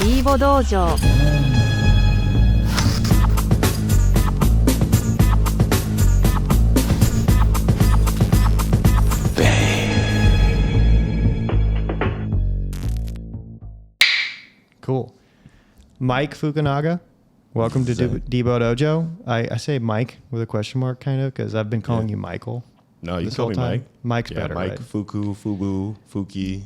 Debo Dojo. Cool. Mike Fukunaga, welcome to Debo Dojo. I say Mike with a question mark kind of because I've been calling you Michael. No, you call me Mike. Mike's better, Mike, right? Fuku, Fubu, Fuki.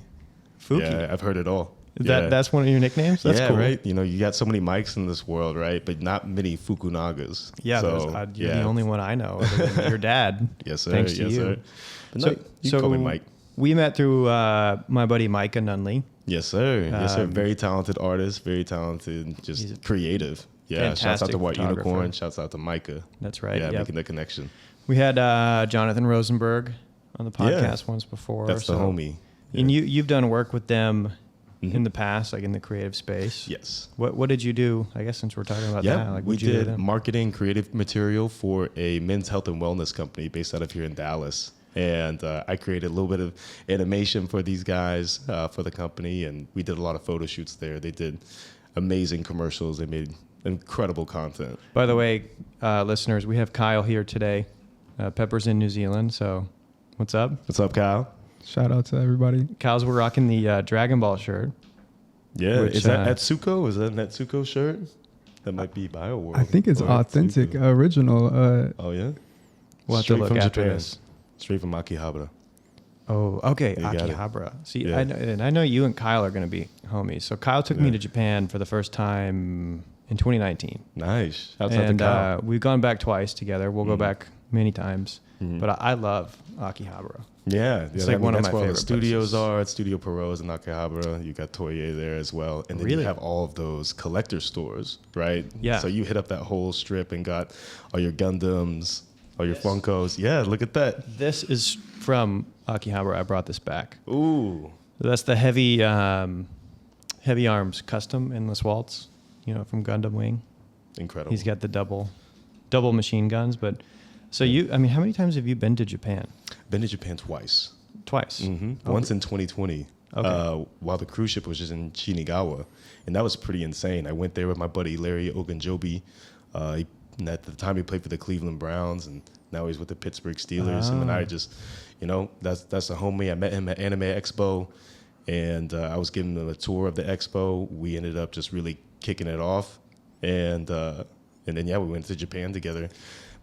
Fuki. Yeah, I've heard it all. That's one of your nicknames? That's cool. Right? You know, you got so many Mikes in this world, right? But not many Fukunagas. Yeah, so, you're the only one I know other than your dad. Yes, sir. Thanks to yes, you. sir. But no, you call me Mike. We met through my buddy Micah Nunley. Yes, sir. Yes, sir. Very talented artist, very talented, just creative. Yeah, shouts out to White Unicorn. Shouts out to Micah. That's right. Yeah, making the connection. We had Jonathan Rosenberg on the podcast once before. That's the homie. Yeah. And you've done work with them in the past, like in the creative space. Yes. What did you do? I guess since we're talking about that, like we did marketing creative material for a men's health and wellness company based out of here in Dallas. And I created a little bit of animation for these guys for the company, and we did a lot of photo shoots there. They did amazing commercials. They made incredible content. By the way, listeners, we have Kyle here today. Pepper's in New Zealand, so what's up? What's up, Kyle? Shout out to everybody. Kyle's we're rocking the Dragon Ball shirt. Yeah, is that Atsuko? Is that an Atsuko shirt? That might be BioWorld. I think it's authentic, Atsuko. original. Oh, yeah? We'll have to look after this. Straight from Akihabara. Oh, okay. You got it. Akihabara. See, Yeah. I know you and Kyle are going to be homies. So Kyle took me to Japan for the first time in 2019. Nice. Shouts out to Kyle. We've gone back twice together. We'll go back many times. But I love Akihabara. Yeah. It's like one of my favorite the studios places. are. It's Studio Perot's in Akihabara. You got Toye there as well. And then you have all of those collector stores, right? Yeah. So you hit up that whole strip and got all your Gundams, all your Funkos. Yeah, look at that. This is from Akihabara. I brought this back. Ooh. That's the heavy arms custom endless waltz, from Gundam Wing. Incredible. He's got the double machine guns. But so how many times have you been to Japan? Been to Japan twice. Twice. Mm-hmm. Once in 2020, while the cruise ship was just in Shinagawa, and that was pretty insane. I went there with my buddy Larry Ogunjobi. And at the time, he played for the Cleveland Browns, and now he's with the Pittsburgh Steelers. And then I just, that's a homie. I met him at Anime Expo, and I was giving him a tour of the expo. We ended up just really kicking it off, and then we went to Japan together,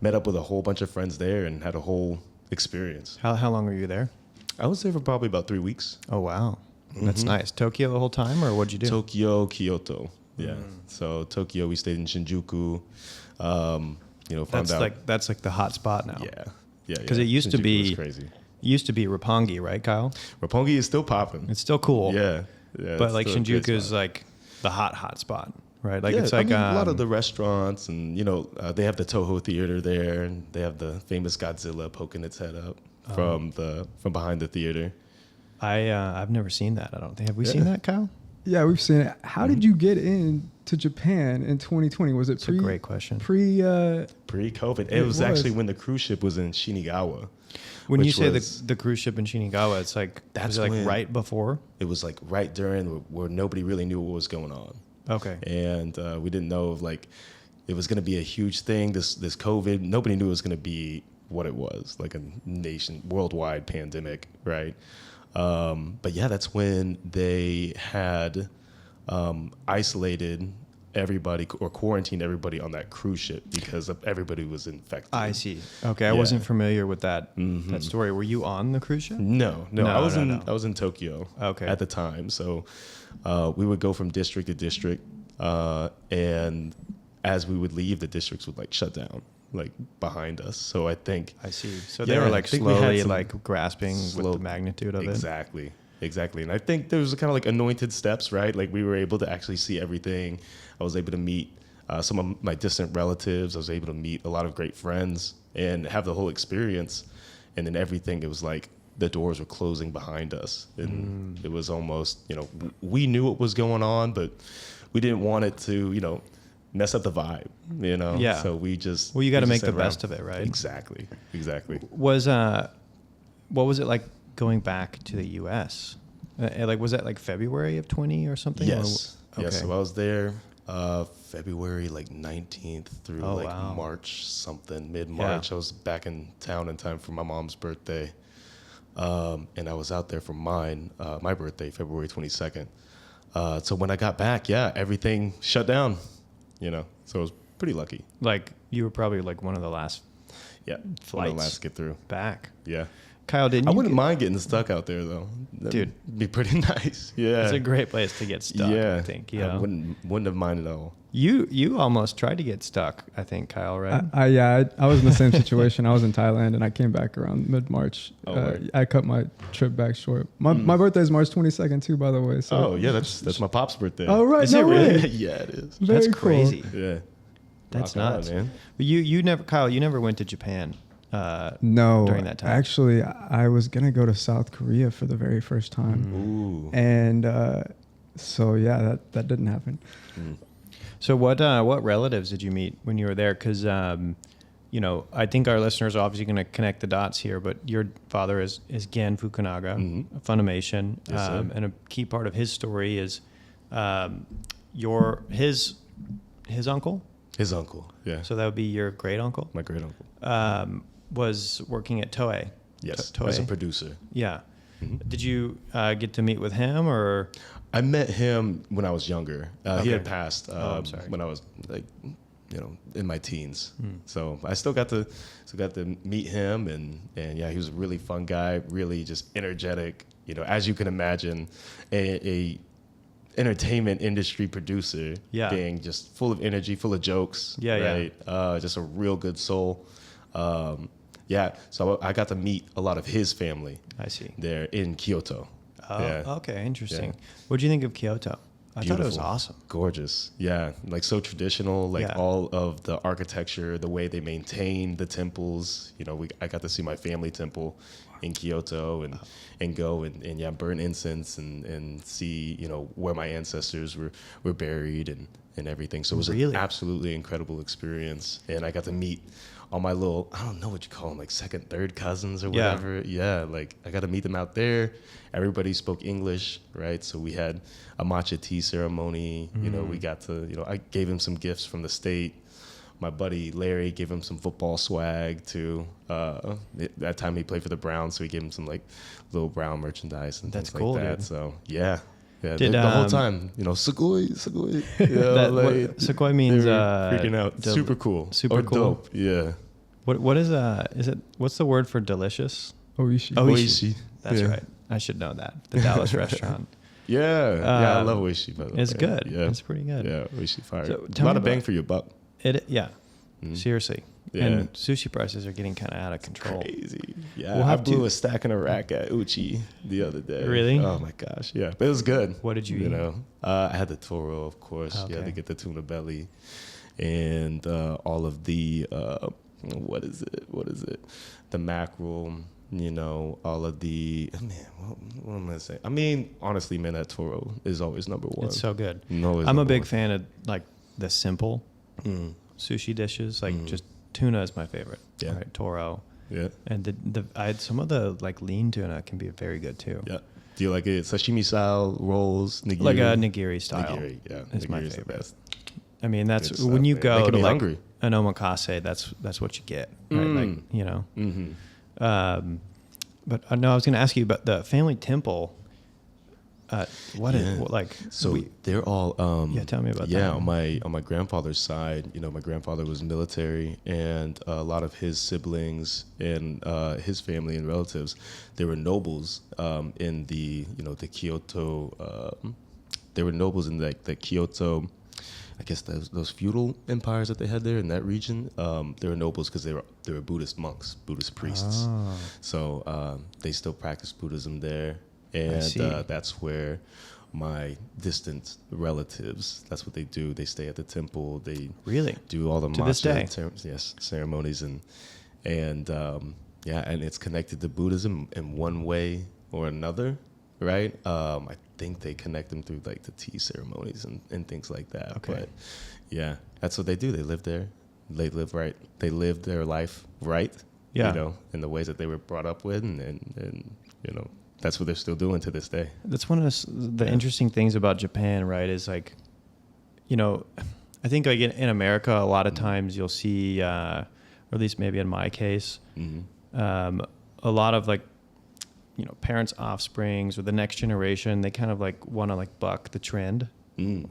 met up with a whole bunch of friends there, and had a whole experience. How long were you there? I was there for probably about 3 weeks. Oh wow, that's nice. Tokyo the whole time, or what'd you do? Tokyo, Kyoto. Yeah. So Tokyo, we stayed in Shinjuku. That's like the hot spot now. Yeah. Because it used to Shinjuku be was crazy. Used to be Roppongi, right, Kyle? Roppongi is still popping. It's still cool. Yeah. But like Shinjuku is like the hot spot, right? Like it's like a lot of the restaurants, and they have the Toho Theater there, and they have the famous Godzilla poking its head up from behind the theater. I've never seen that. I don't think. Have we seen that, Kyle? Yeah, we've seen it. How did you get into Japan in 2020? Was it That's a great question. Pre-COVID. It was actually when the cruise ship was in Shinagawa. When you say the cruise ship in Shinagawa, it's like right before? It was like right during where nobody really knew what was going on. Okay. And we didn't know if it was going to be a huge thing. This COVID, nobody knew it was going to be what it was, like a worldwide pandemic, right? But yeah, that's when they had isolated everybody or quarantined everybody on that cruise ship because everybody was infected. I see. Okay, I wasn't familiar with that story. Were you on the cruise ship? No. I was in Tokyo at the time. So we would go from district to district, and as we would leave, the districts would shut down behind us. So I think I see. So they were slowly grasping with the magnitude of it. Exactly. And I think there was kind of anointed steps, right? We were able to actually see everything. I was able to meet some of my distant relatives. I was able to meet a lot of great friends and have the whole experience. And then everything, it was like the doors were closing behind us. And it was almost, we knew what was going on, but we didn't want it to, mess up the vibe, Yeah. So we just... Well, you got to make the best of it, right? Exactly. What was it like going back to the U.S.? Was that February of 20 or something? Yes. Yeah, Okay. so I was there February like 19th through wow. March something, mid-March. Yeah. I was back in town in time for my mom's birthday. And I was out there for my birthday, February 22nd. So when I got back, everything shut down, so I was pretty lucky. Like you were probably like one of the last Yeah. One of the flights last to get through. back. Yeah. Kyle, didn't I you wouldn't mind getting stuck out there though. Dude. Be pretty nice. Yeah. It's a great place to get stuck, Yeah. I think. I wouldn't have minded at all. You almost tried to get stuck, I think, Kyle, right? I was in the same situation. I was in Thailand and I came back around mid-March. Right. I cut my trip back short. My birthday is March 22nd too, by the way. So That's my pop's birthday. Oh right, Is no it really? way. Yeah, it is. Very That's cool. crazy. Yeah. That's Rock on, nuts. man. But you never, Kyle, you never went to Japan. No, During that time. Actually, I was gonna go to South Korea for the very first time, Ooh. and so yeah, that didn't happen. So what relatives did you meet when you were there? Because I think our listeners are obviously going to connect the dots here. But your father is Gen Fukunaga, Mhm. Funimation, Yes, sir. and a key part of his story is his uncle. His uncle. Yeah. So that would be your great uncle. My great uncle. Was working at Toei. Yes. Toei. As a producer. Yeah. Mhm. Did you get to meet with him or? I met him when I was younger. Okay. He had passed I'm sorry. when I was in my teens. So I still got to meet him, and yeah, he was a really fun guy, really just energetic. As you can imagine, a entertainment industry producer, Yeah. being just full of energy, full of jokes. Yeah, right? Just a real good soul. So I got to meet a lot of his family I see. there in Kyoto. Oh, Yeah. okay, interesting. Yeah. What do you think of Kyoto? I thought it was Beautiful. awesome. Gorgeous. Yeah. Like so traditional, like Yeah. all of the architecture, the way they maintain the temples. I got to see my family temple in Kyoto and go and burn incense and see, where my ancestors were buried and everything. So it was Really? an absolutely incredible experience. And I got to meet all my little, I don't know what you call them, like second, third cousins or Yeah. whatever. Yeah. Like I got to meet them out there. Everybody spoke English, right? So we had a matcha tea ceremony. We got to, I gave him some gifts from the state. My buddy Larry gave him some football swag too. That time he played for the Browns, so he gave him some like little Brown merchandise and That's things cool, like that. dude. So yeah. Did, the whole time, sugoi. Sakoi means they were freaking out. del- Super cool. super Or cool. dope. Yeah. What is it? What's the word for delicious? Oishi. Oishi. That's Yeah. right. I should know that. The Dallas restaurant. Yeah. I love Oishi, by the way. It's good. Yeah. It's pretty good. Yeah, Oishi fire. So, A tell lot me of bang about- for your buck. Yeah. Mhm. Seriously. Yeah. And sushi prices are getting kind of out of control. Crazy. Yeah. We'll I have blew to- a stack in a rack at Uchi the other day. Really? Oh my gosh. Yeah. But it was good. What did you eat? I had the toro, of course. Okay. Yeah, to get the tuna belly. And all of the what is it? The mackerel, all of the what am I saying? I mean, honestly, man, that toro is always number one. It's so good. Always I'm a number big one. fan of like the simple Mm. sushi dishes. Like just tuna is my favorite. Yeah. Right, toro. Yeah. And I had some of the like lean tuna can be very good too. Yeah. Do you like it sashimi style rolls? Nigiri? Like a nigiri style. Nigiri, yeah. is my Nigiri is the favorite. best. I mean, that's Good stuff, when you man. go Making to me like hungry. an omakase. That's what you get, right? Like Mm-hmm. But no, I was going to ask you about the family temple. What is Yeah. like? So they're all Yeah, tell me about yeah, that. on my grandfather's side, my grandfather was military, and a lot of his siblings and his family and relatives, they were nobles in the the Kyoto. They were nobles in the Kyoto. I guess those feudal empires that they had there in that region. They were nobles because they were Buddhist monks, Buddhist priests. Oh. So they still practice Buddhism there. I And see. that's where my distant relatives, that's what they do. They stay at the temple. They Really? do all the To this day? ceremonies. And it's connected to Buddhism in one way or another, right? I think they connect them through like the tea ceremonies and things like that. Okay. But yeah, that's what they do. They live there. They live right. They live their life right. Yeah. In the ways that they were brought up with, and that's what they're still doing to this day. That's one of the interesting things about Japan, right? Is like you know, I think like in America, a lot of times you'll see, or at least maybe in my case, a lot of like, you know, parents' offsprings or the next generation, they kind of like want to like buck the trend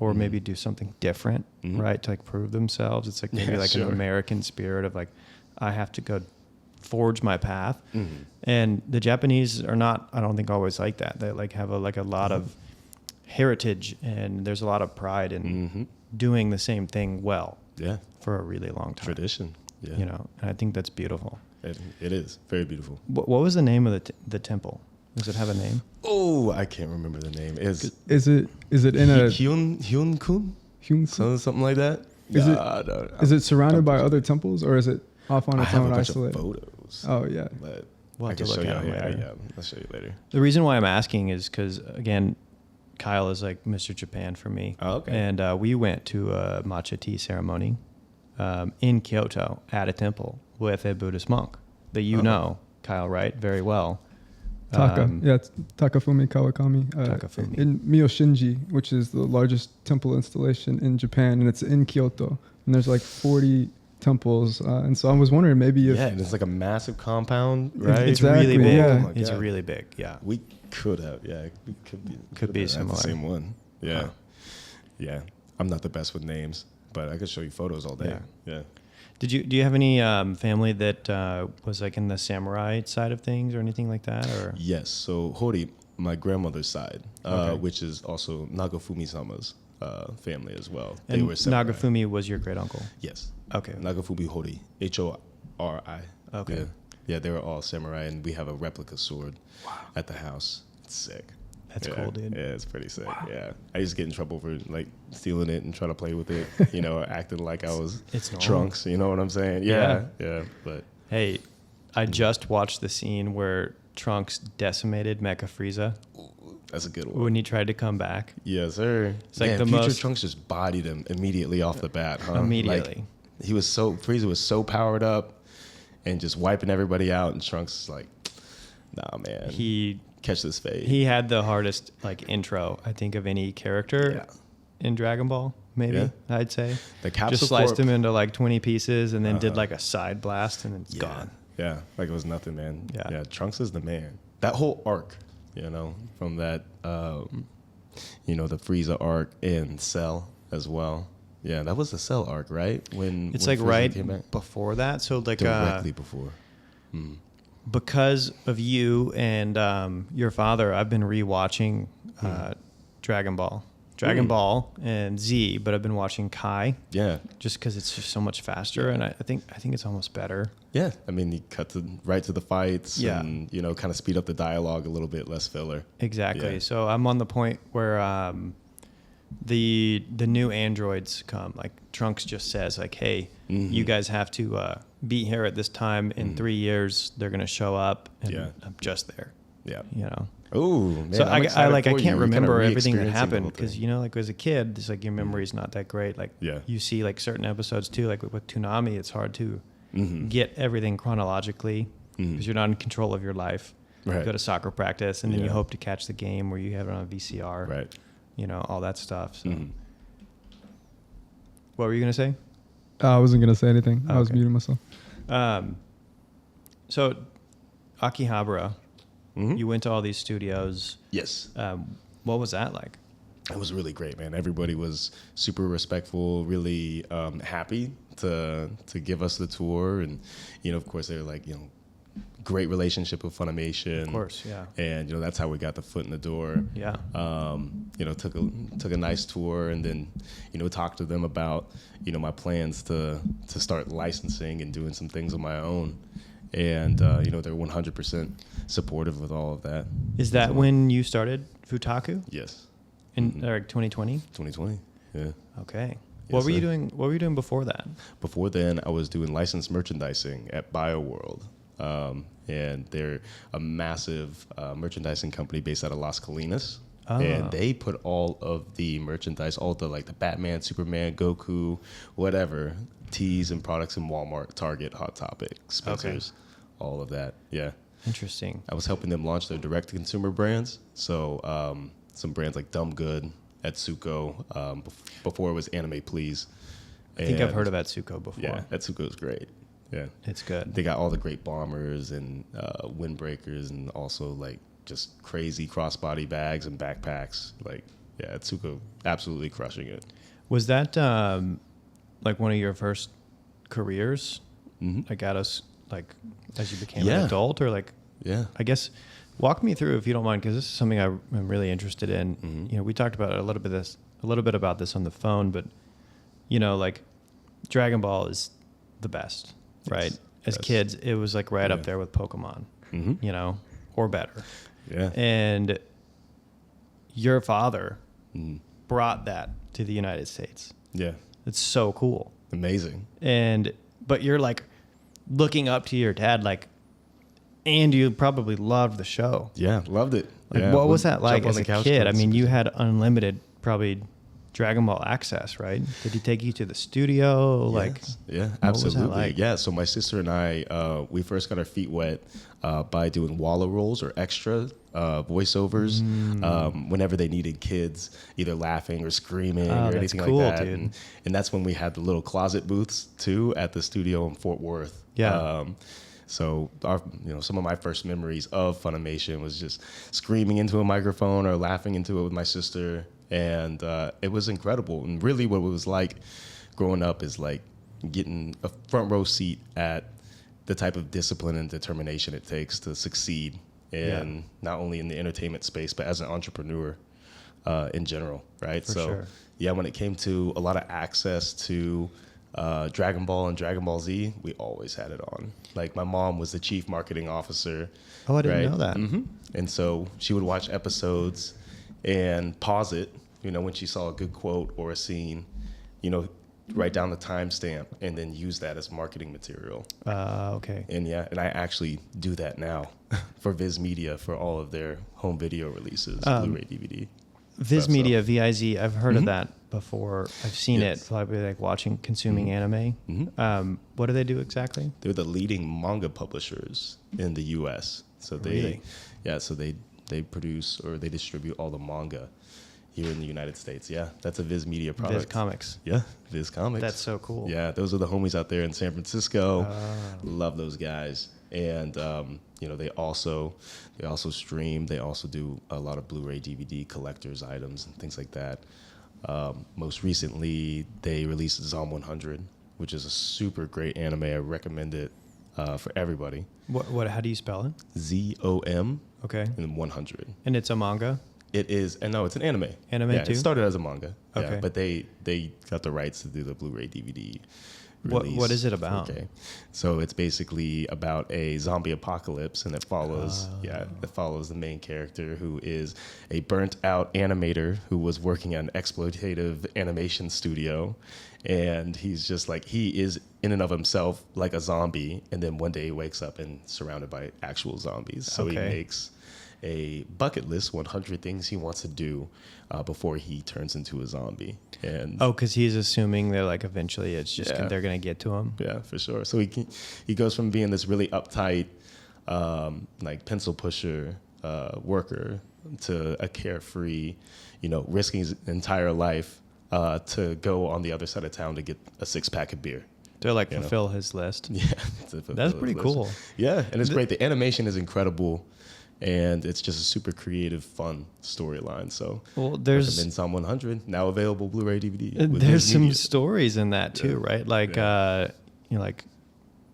or maybe do something different, right? To like prove themselves. It's like maybe like an American spirit of like, I have to go forge my path. And the Japanese are not, I don't think always like that. They like have a lot of heritage, and there's a lot of pride in doing the same thing well for a really long time. Tradition. Yeah. You know, and I think that's beautiful. It is very beautiful. What was the name of the temple? Does it have a name? Oh, I can't remember the name. Is it in a Hyun-kun? Something like that? Is it surrounded by other temples, or is it off on its own, isolated? Photos. Oh yeah. But We'll have to look at them later. Yeah, I'll show you later. The reason why I'm asking is because, again, Kyle is like Mr. Japan for me. Oh, okay. And we went to a matcha tea ceremony in Kyoto at a temple with a Buddhist monk that you know, Kyle, right? Very well. It's Takafumi Kawakami Takafumi. in Miyoshinji, which is the largest temple installation in Japan, and it's in Kyoto. And there's like 40 temples, and so I was wondering maybe if and it's like a massive compound, right? It's really big. Yeah. Oh it's really big. Yeah, we could have. We could be have similar. the same one. Yeah, Huh. yeah. I'm not the best with names, but I could show you photos all day. Yeah. Do you have any family that was like in the samurai side of things or anything like that? Or Yes. So Hori, my grandmother's side, which is also Nagafumi-sama's family as well. They and were samurai. Nagafumi was your great uncle. Yes. Okay. Nagafumi Hori, Hori. Okay. Yeah, they were all samurai, and we have a replica sword at the house. It's sick. That's cool, dude. Yeah, it's pretty sick. Wow. Yeah, I used to get in trouble for like stealing it and trying to play with it. You know, acting like I was Trunks. You know what I'm saying? Yeah. But hey, I just watched the scene where Trunks decimated Mecha Frieza that's a good one. when he tried to come back. Yes, sir. It's like the Future most Trunks just bodied him immediately off the bat. Huh? Immediately. Like, Frieza was so powered up and just wiping everybody out, and Trunks is like, nah, man. He catch this fade. He had the hardest like intro, I think, of any character in Dragon Ball. Maybe I'd say the capsule just sliced corp, him into like 20 pieces and then did like a side blast and it's gone. Yeah, like it was nothing, man. Yeah, Trunks is the man. That whole arc, you know, from that, you know, the Frieza arc and Cell as well. Yeah, that was the Cell arc, right? When it's when like Frieza right came back? before that. So like Directly before. Because of you and your father, I've been rewatching Dragon Ball and Z, but I've been watching Kai. Yeah, just because it's just so much faster, and I think it's almost better. Yeah, I mean, he cut right to the fights, and you know, kind of speed up the dialogue a little bit, less filler. Exactly. Yeah. So I'm on the point where the new androids come. Like Trunks just says, like, "Hey, you guys have to be here at this time. In 3 years, they're gonna show up, and I'm just there." Yeah, you know. Oh, man, so I can't remember everything that happened because you know, like as a kid, it's like your memory's not that great. Like you see like certain episodes too, like with Toonami, it's hard to get everything chronologically because you're not in control of your life. Right. You go to soccer practice and then you hope to catch the game where you have it on a VCR. Right. You know, all that stuff. So. What were you gonna say? I wasn't gonna say anything. I was muting myself. So Akihabara. You went to all these studios. Yes. What was that like? It was really great, man. Everybody was super respectful, really happy to give us the tour. And, you know, of course, they were like, you know, great relationship with Funimation. Of course, yeah. And, you know, that's how we got the foot in the door. Yeah. You know, took a nice tour and then, you know, talked to them about, you know, my plans to start licensing and doing some things on my own. And, you know, they're 100% supportive with all of that. Is that when you started Futaku? Yes. In like 2020? 2020, yeah. Okay. What were you doing? What were you doing before that? Before then, I was doing licensed merchandising at BioWorld. And they're a massive merchandising company based out of Las Colinas. Oh. And they put all of the merchandise, all the like the Batman, Superman, Goku, whatever, tees and products in Walmart, Target, Hot Topic, Spencer's, all of that. Yeah. Interesting. I was helping them launch their direct-to-consumer brands. So some brands like Dumb Good, at Tsuko before it was Anime Please. I think I've heard of Atsuko before. Yeah, Atsuko is great. Yeah, it's good. They got all the great bombers and windbreakers, and also like just crazy crossbody bags and backpacks. Like, yeah, Atsuko absolutely crushing it. Was that like one of your first careers? Like like as you became an adult, or like? Yeah. I guess walk me through, if you don't mind, because this is something I'm really interested in. You know, we talked about a little bit about this on the phone, but you know, like Dragon Ball is the best, right? As kids, it was like right up there with Pokemon, you know, or better. Yeah. And your father brought that to the United States. Yeah. It's so cool. Amazing. But you're like looking up to your dad, like, and you probably loved the show. Yeah, loved it. Like, what was that like as a kid? I mean, you had unlimited, probably Dragon Ball access, right? Did he take you to the studio? Yes. Like, yeah, absolutely. Like? Yeah. So my sister and I, we first got our feet wet by doing Walla rolls or extra voiceovers whenever they needed kids either laughing or screaming or anything cool, like that. And that's when we had the little closet booths too at the studio in Fort Worth. Yeah. So some of my first memories of Funimation was just screaming into a microphone or laughing into it with my sister. And it was incredible. And really what it was like growing up is like getting a front row seat at the type of discipline and determination it takes to succeed in not only in the entertainment space, but as an entrepreneur in general, right? When it came to a lot of access to Dragon Ball and Dragon Ball Z, we always had it on. Like my mom was the chief marketing officer. Oh, I didn't know that. And so she would watch episodes and pause it, when she saw a good quote or a scene, write down the timestamp and then use that as marketing material. Okay. And I actually do that now for Viz Media for all of their home video releases, Blu-ray, DVD. Viz Media, VIZ, I've heard of that before. I've seen it, probably like consuming anime. What do they do exactly? They're the leading manga publishers in the U.S. So they produce or they distribute all the manga here in the United States. Yeah, that's a Viz Media product. Viz Comics. Yeah, Viz Comics. That's so cool. Yeah, those are the homies out there in San Francisco. Love those guys. And they also stream. They also do a lot of Blu-ray, DVD collectors items and things like that. Most recently, they released Zom 100, which is a super great anime. I recommend it for everybody. What? How do you spell it? ZOM. Okay. And 100. And it's a manga? It is, and no, it's an anime. Anime too? It started as a manga. Okay. Yeah, but they got the rights to do the Blu-ray DVD release. What is it about? Okay. So it's basically about a zombie apocalypse, and it follows the main character, who is a burnt out animator who was working at an exploitative animation studio, and he's just like, he is in and of himself like a zombie, and then one day he wakes up and surrounded by actual zombies. So he makes a bucket list, 100 things he wants to do before he turns into a zombie. And because he's assuming they're like eventually it's just they're gonna get to him. Yeah, for sure. So he goes from being this really uptight, like pencil pusher worker to a carefree, risking his entire life to go on the other side of town to get a 6-pack of beer. To like fulfill his list. Yeah, that's pretty cool. Yeah, and it's great. The animation is incredible. And it's just a super creative, fun storyline. So, there's Zom 100 now available Blu-ray DVD. There's some stories in that too, right? Like, like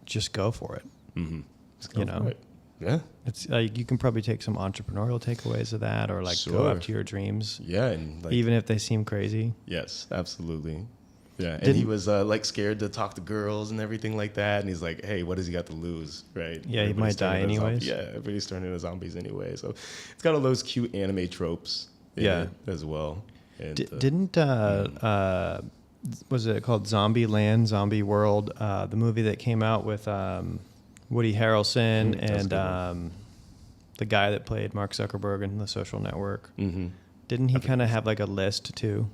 just go for it. For it. Yeah, it's you can probably take some entrepreneurial takeaways of that, or like go after your dreams. Yeah, and even if they seem crazy. Yes, absolutely. Yeah, and he was like scared to talk to girls and everything like that. And he's like, hey, what has he got to lose, right? Yeah, he might die anyways. Yeah, everybody's turning into zombies anyway. So it's got all those cute anime tropes in it as well. And, didn't, was it called Zombie Land, Zombie World, the movie that came out with Woody Harrelson and the guy that played Mark Zuckerberg in The Social Network? Didn't he kind of have like a list too?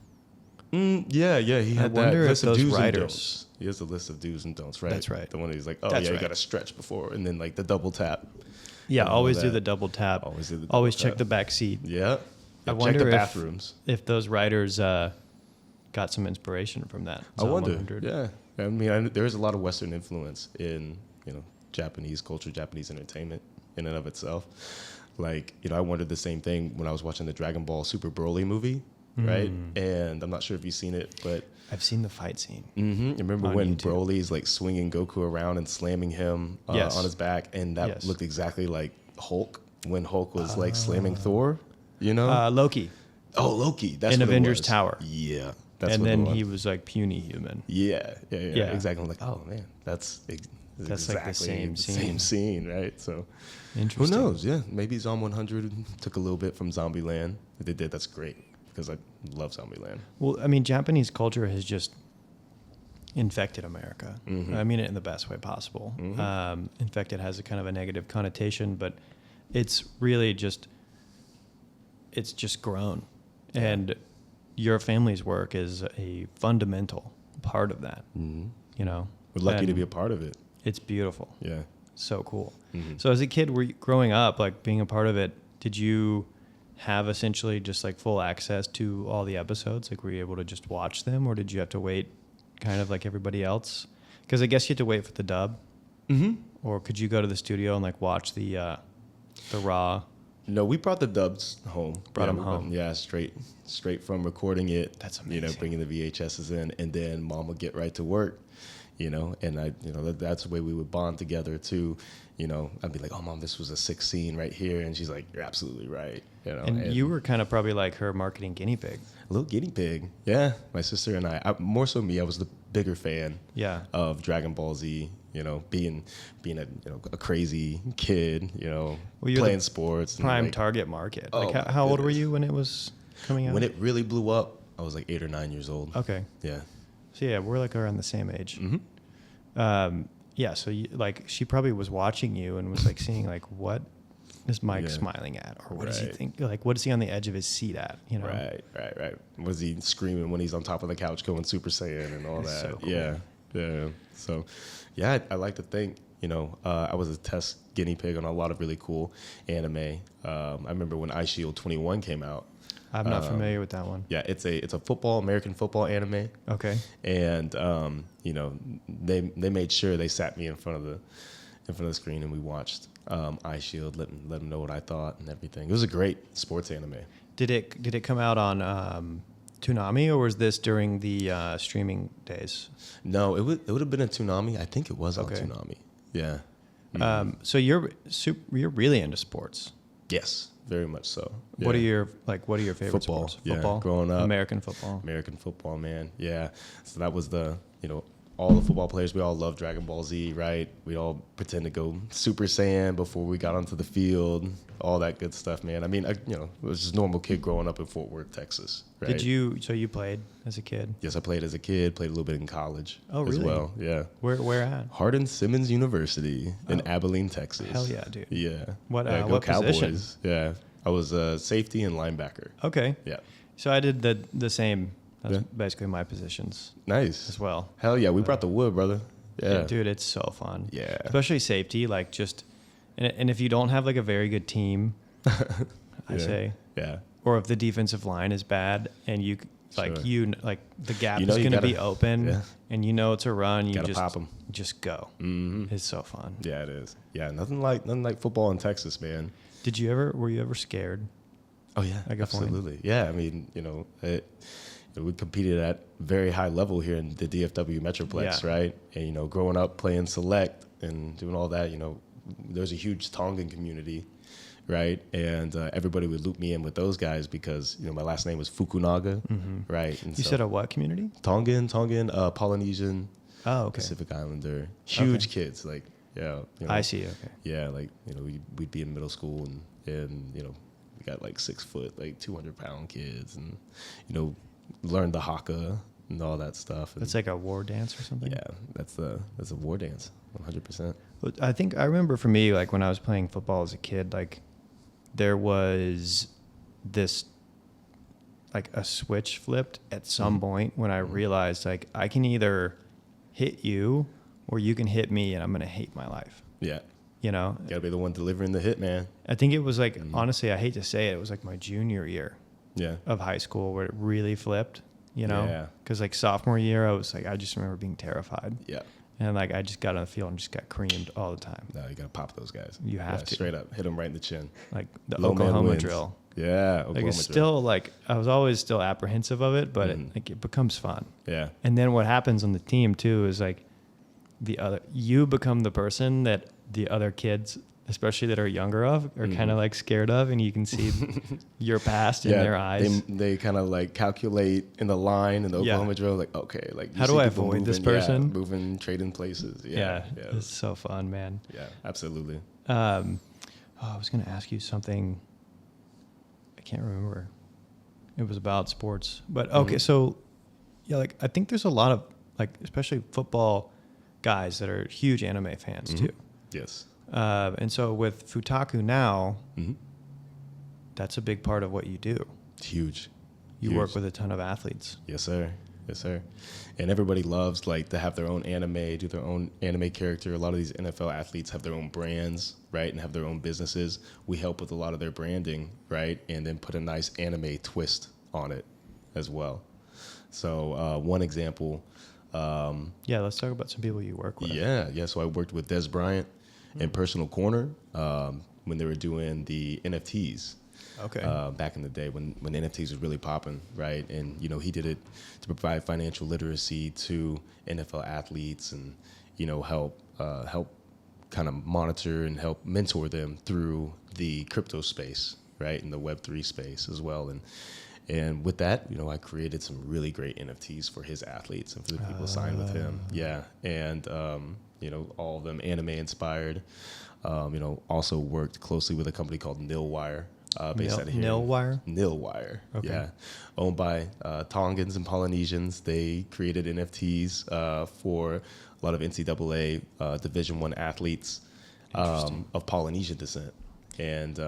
Yeah, he had that list of those do's writers. and don'ts. He has a list of do's and don'ts, right? That's right. The one that he's like, you got to stretch before, and then like the double tap. Yeah, always do the double tap. Always check the back seat. Yeah. Yeah, wonder check the bathrooms. if those writers got some inspiration from that. I wonder. 100. Yeah. I mean, there's a lot of Western influence in, Japanese culture, Japanese entertainment in and of itself. Like, I wondered the same thing when I was watching the Dragon Ball Super Broly movie, right? And I'm not sure if you've seen it, but I've seen the fight scene. Remember when YouTube. Broly's like swinging Goku around and slamming him Yes. on his back, and that Yes. looked exactly like Hulk when Hulk was like slamming Thor, Loki Loki. That's in what it Avengers was. Tower. Yeah, that's And what then it was. he was like puny human. Yeah, Yeah. exactly. I'm like, oh man, that's That's like the same scene. same scene, right? So who Interesting. knows? Yeah, maybe Zom 100 took a little bit from Zombieland. If they did, that's great because I love Zombieland. Well, I mean, Japanese culture has just infected America. Mm-hmm. I mean it in the best way possible. Infected has a kind of a negative connotation, but it's really just grown. And your family's work is a fundamental part of that, We're lucky to And be a part of it. It's beautiful. Yeah. So cool. So as a kid, growing up, like being a part of it, did you have essentially just like full access to all the episodes? Like were you able to just watch them, or did you have to wait kind of like everybody else? Because I guess you had to wait for the dub. Or could you go to the studio and like watch the raw? No, we brought the dubs home. Brought 'em we home. Yeah, straight from recording it. That's amazing. Bringing the VHSs in, and then Mom would get right to work. And I, that's the way we would bond together too. I'd be like, oh, Mom, this was a sick scene right here. And she's like, you're absolutely right. And you were kind of probably like her marketing guinea pig. a little guinea pig. Yeah. My sister and I more so me, I was the bigger fan Yeah. of Dragon Ball Z, being a crazy kid, Well, you're playing the sports. And Prime like, target market. Oh, Like my how old were goodness. you when it was coming out? When it really blew up, I was like 8 or 9 years old. Okay. Yeah. So yeah, we're like around the same age. Mm-hmm. Yeah. So she probably was watching you and was like seeing like, what is Mike Yeah. smiling at, or what does he Right. think? Like, what is he on the edge of his seat at? Right. Was he screaming when he's on top of the couch going Super Saiyan and all That's that? so cool. Yeah. So, yeah, I like to think, I was a test guinea pig on a lot of really cool anime. I remember when Ice Shield 21 came out. I'm not familiar with that one. Yeah, it's a American football anime. Okay. And they made sure they sat me in front of the screen and we watched Ice Shield, let them know what I thought and everything. It was a great sports anime. Did it come out on Toonami, or was this during the streaming days? No, it would have been a Toonami. I think it was on Okay. Toonami. Yeah. So you're really into sports. Yes, very much so. What are Yeah. your favorite Football, sports? yeah, Football. growing up. American football. American football, man. Yeah. So that was all the football players, we all love Dragon Ball Z, right? We all pretend to go Super Saiyan before we got onto the field, all that good stuff, man. I mean, I was just a normal kid growing up in Fort Worth, Texas, right? So you played as a kid? Yes, I played as a kid, played a little bit in college Oh, as really? well. Yeah. Where at? Hardin-Simmons University in Oh. Abilene, Texas. Hell yeah, dude. Yeah. What, Yeah, go what Cowboys. position? Yeah. I was a safety and linebacker. Okay. Yeah. So I did the same. That's Yeah. basically my positions Nice. as well. Hell yeah. We brought the wood, brother. Yeah. Dude, it's so fun. Yeah. Especially safety, like just, and if you don't have like a very good team, I Yeah. say, Yeah. or if the defensive line is bad and you like Sure. the gap You know is you going to be gotta- open, yeah. and it's a run, you Gotta just pop 'em. just go. Mm-hmm. It's so fun. Yeah, it is. Yeah. Nothing like football in Texas, man. Were you ever scared? Oh yeah, Like a plane? absolutely. Yeah, I mean, we competed at very high level here in the DFW Metroplex, Yeah. right? And growing up playing select and doing all that, there's a huge Tongan community, right? And everybody would loop me in with those guys because my last name was Fukunaga, right? And You said a what community? Tongan, Polynesian, Oh, okay. Pacific Islander, huge Okay. kids, like yeah. I see. Okay. Yeah, like we'd be in middle school and we got like 6 foot, like 200-pound kids, and learned the haka and all that stuff. And That's like a war dance or something. yeah, that's a war dance, 100%. But I think I remember for me, like when I was playing football as a kid, like there was this, like a switch flipped at some point when I realized like I can either hit you or you can hit me and I'm going to hate my life. Yeah, Gotta be the one delivering the hit, man. I think it was like, honestly, I hate to say it, it was like my junior year. of high school where it really flipped, you know? Yeah. Because like sophomore year, I was like, I just remember being terrified. Yeah. And like I just got on the field and just got creamed all the time. No, you got to pop those guys. You have to. Straight up. Hit them right in the chin. Like the Low man Oklahoma wins. drill. Yeah. Like Oklahoma it's drill. still like, I was always still apprehensive of it, but it becomes fun. Yeah. And then what happens on the team too is like you become the person that the other kids, especially that are younger are kind of like scared of, and you can see your past in their eyes. They kind of like calculate in the line in the Oklahoma drill, like, okay, like you how do I avoid this person? Yeah, moving, trading places. Yeah. It's so fun, man. Yeah, absolutely. I was going to ask you something. I can't remember. It was about sports, but okay. So yeah, like I think there's a lot of like, especially football guys that are huge anime fans too. Yes. And so with Futaku now, that's a big part of what you do. Huge. You work with a ton of athletes. Yes, sir. Yes, sir. And everybody loves like to have their own anime, do their own anime character. A lot of these NFL athletes have their own brands, right, and have their own businesses. We help with a lot of their branding, right, and then put a nice anime twist on it as well. So one example. Let's talk about some people you work with. Yeah. So I worked with Des Bryant and Personal Corner when they were doing the NFTs. Okay. Back in the day when NFTs was really popping, right? And, you know, he did it to provide financial literacy to NFL athletes and, you know, help kind of monitor and help mentor them through the crypto space, right? And the Web3 space as well. And with that, you know, I created some really great NFTs for his athletes and for the people signed with him. Yeah. And, you know, all of them anime inspired. You know, also worked closely with a company called Nilwire. Based out of here. Nilwire. Okay. Yeah. Owned by Tongans and Polynesians. They created NFTs for a lot of NCAA Division I athletes of Polynesian descent. And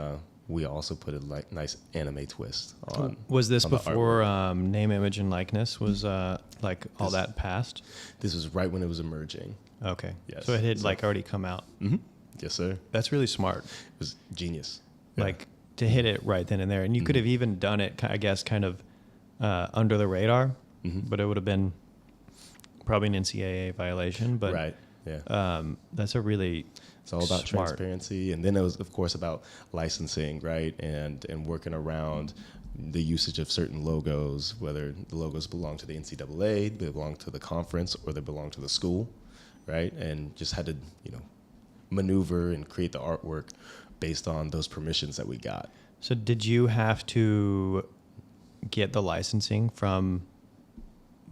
we also put a nice anime twist on. Was this on the before artwork. name, image, and likeness was like all that passed? This was right when it was emerging. Okay. Yes. So it had like already come out. Mm-hmm. Yes, sir. That's really smart. It was genius. Like to hit it right then and there. And you could have even done it, I guess, kind of under the radar, but it would have been probably an NCAA violation. But right. Yeah. That's a really It's all about smart. transparency. And then it was, of course, about licensing, right? And working around the usage of certain logos, whether the logos belong to the NCAA, they belong to the conference, or they belong to the school, right? And just had to, you know, maneuver and create the artwork based on those permissions that we got. So did you have to get the licensing from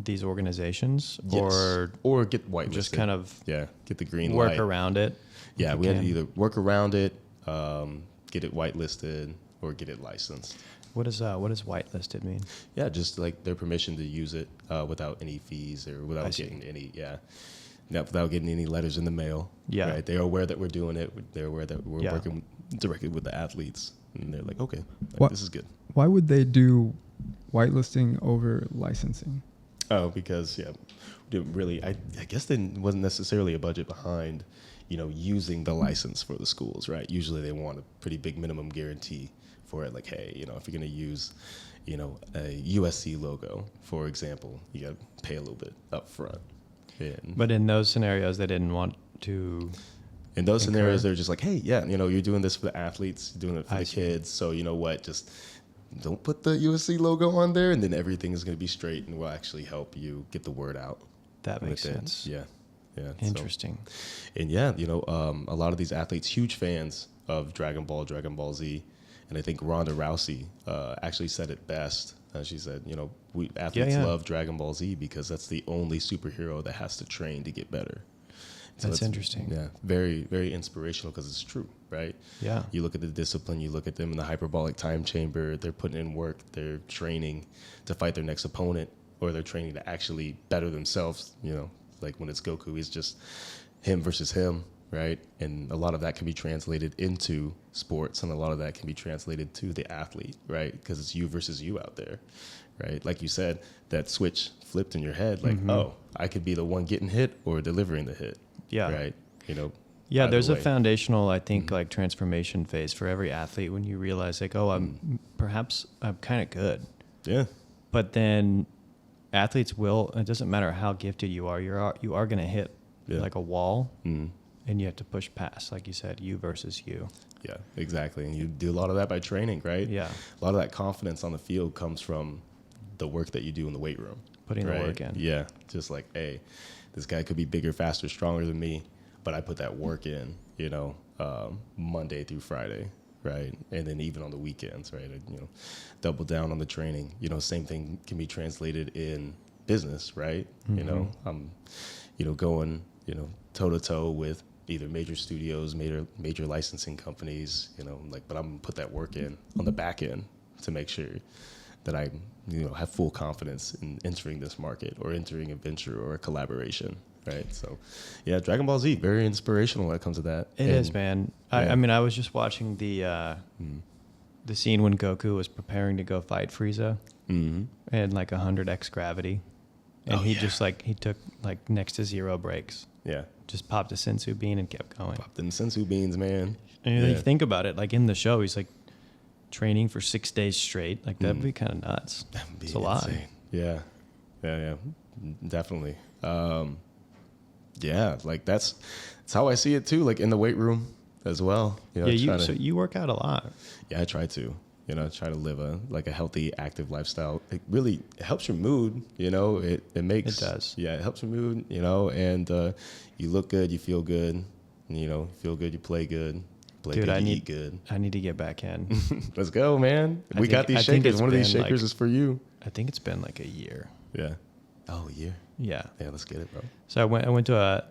these organizations, Yes. or get whitelisted? just kind of get the green work light. around it? Yeah, we had to either work around it, get it whitelisted, or get it licensed. What does whitelisted mean? Yeah, just like their permission to use it without any fees or without getting without getting any letters in the mail. Yeah. Right. They're aware that we're doing it. They're aware that we're Yeah. working directly with the athletes, and they're like, okay, What- this is good. Why would they do whitelisting over licensing? Oh, because didn't really. I guess there wasn't necessarily a budget behind, you know, using the license for the schools, right? Usually they want a pretty big minimum guarantee for it. Like, hey, you know, if you're going to use, you know, a USC logo, for example, you got to pay a little bit up front. And But in those scenarios, they didn't want to. in those incur. scenarios, they're just like, hey, yeah, you know, you're doing this for the athletes, doing it for I the see. kids. So you know what? Just don't put the USC logo on there, and then everything is going to be straight, and we'll actually help you get the word out. That makes with it. sense. Yeah. Interesting. And you know, a lot of these athletes, huge fans of Dragon Ball, Dragon Ball Z. And I think Ronda Rousey actually said it best. She said, you know, we athletes love Dragon Ball Z because that's the only superhero that has to train to get better. So That's interesting. Yeah, very, very inspirational because it's true, right? Yeah. You look at the discipline, you look at them in the hyperbolic time chamber, they're putting in work, they're training to fight their next opponent, or they're training to actually better themselves, you know, like when it's Goku, he's just him versus him, right? And a lot of that can be translated into sports, and a lot of that can be translated to the athlete, right? Because it's you versus you out there, right? Like you said, that switch flipped in your head, like, oh, I could be the one getting hit or delivering the hit. Yeah. Right. You know. Yeah, there's a way. foundational, I think, like transformation phase for every athlete when you realize, like, oh, I'm perhaps I'm kind of good. Yeah. But then athletes will, it doesn't matter how gifted you are going to hit like a wall, and you have to push past, like you said, you versus you. Yeah, exactly. And you do a lot of that by training, right? Yeah. A lot of that confidence on the field comes from the work that you do in the weight room. Putting the work in. Yeah. Just like, hey, this guy could be bigger, faster, stronger than me, but I put that work in, Monday through Friday, right? And then even on the weekends, right? Double down on the training. Same thing can be translated in business, right? I'm, going, toe to toe with either major studios, major licensing companies, but I'm gonna put that work in on the back end to make sure that I, have full confidence in entering this market or entering a venture or a collaboration, right? So, yeah, Dragon Ball Z, very inspirational when it comes to that. It is, man. Yeah. I was just watching the scene when Goku was preparing to go fight Frieza, and like 100x gravity, and he took like next to zero breaks. Yeah. Just popped a sensu bean and kept going. Popped them sensu beans, man. And you think about it, like in the show, he's like training for 6 days straight. Like that'd be kind of nuts. That'd be it's a lot. Yeah. Definitely. Like that's how I see it too. Like in the weight room as well. So you work out a lot. Yeah, I try to. Try to live a healthy, active lifestyle. It really helps your mood. It makes. It does. Yeah, it helps your mood. And you look good, you feel good. Feel good, you play good. Dude, Eat good. I need to get back in. Let's go, man. We got these shakers. One of these shakers is for you. I think it's been like a year. Yeah. Oh, a year. Yeah. Yeah, let's get it, bro. So I went to a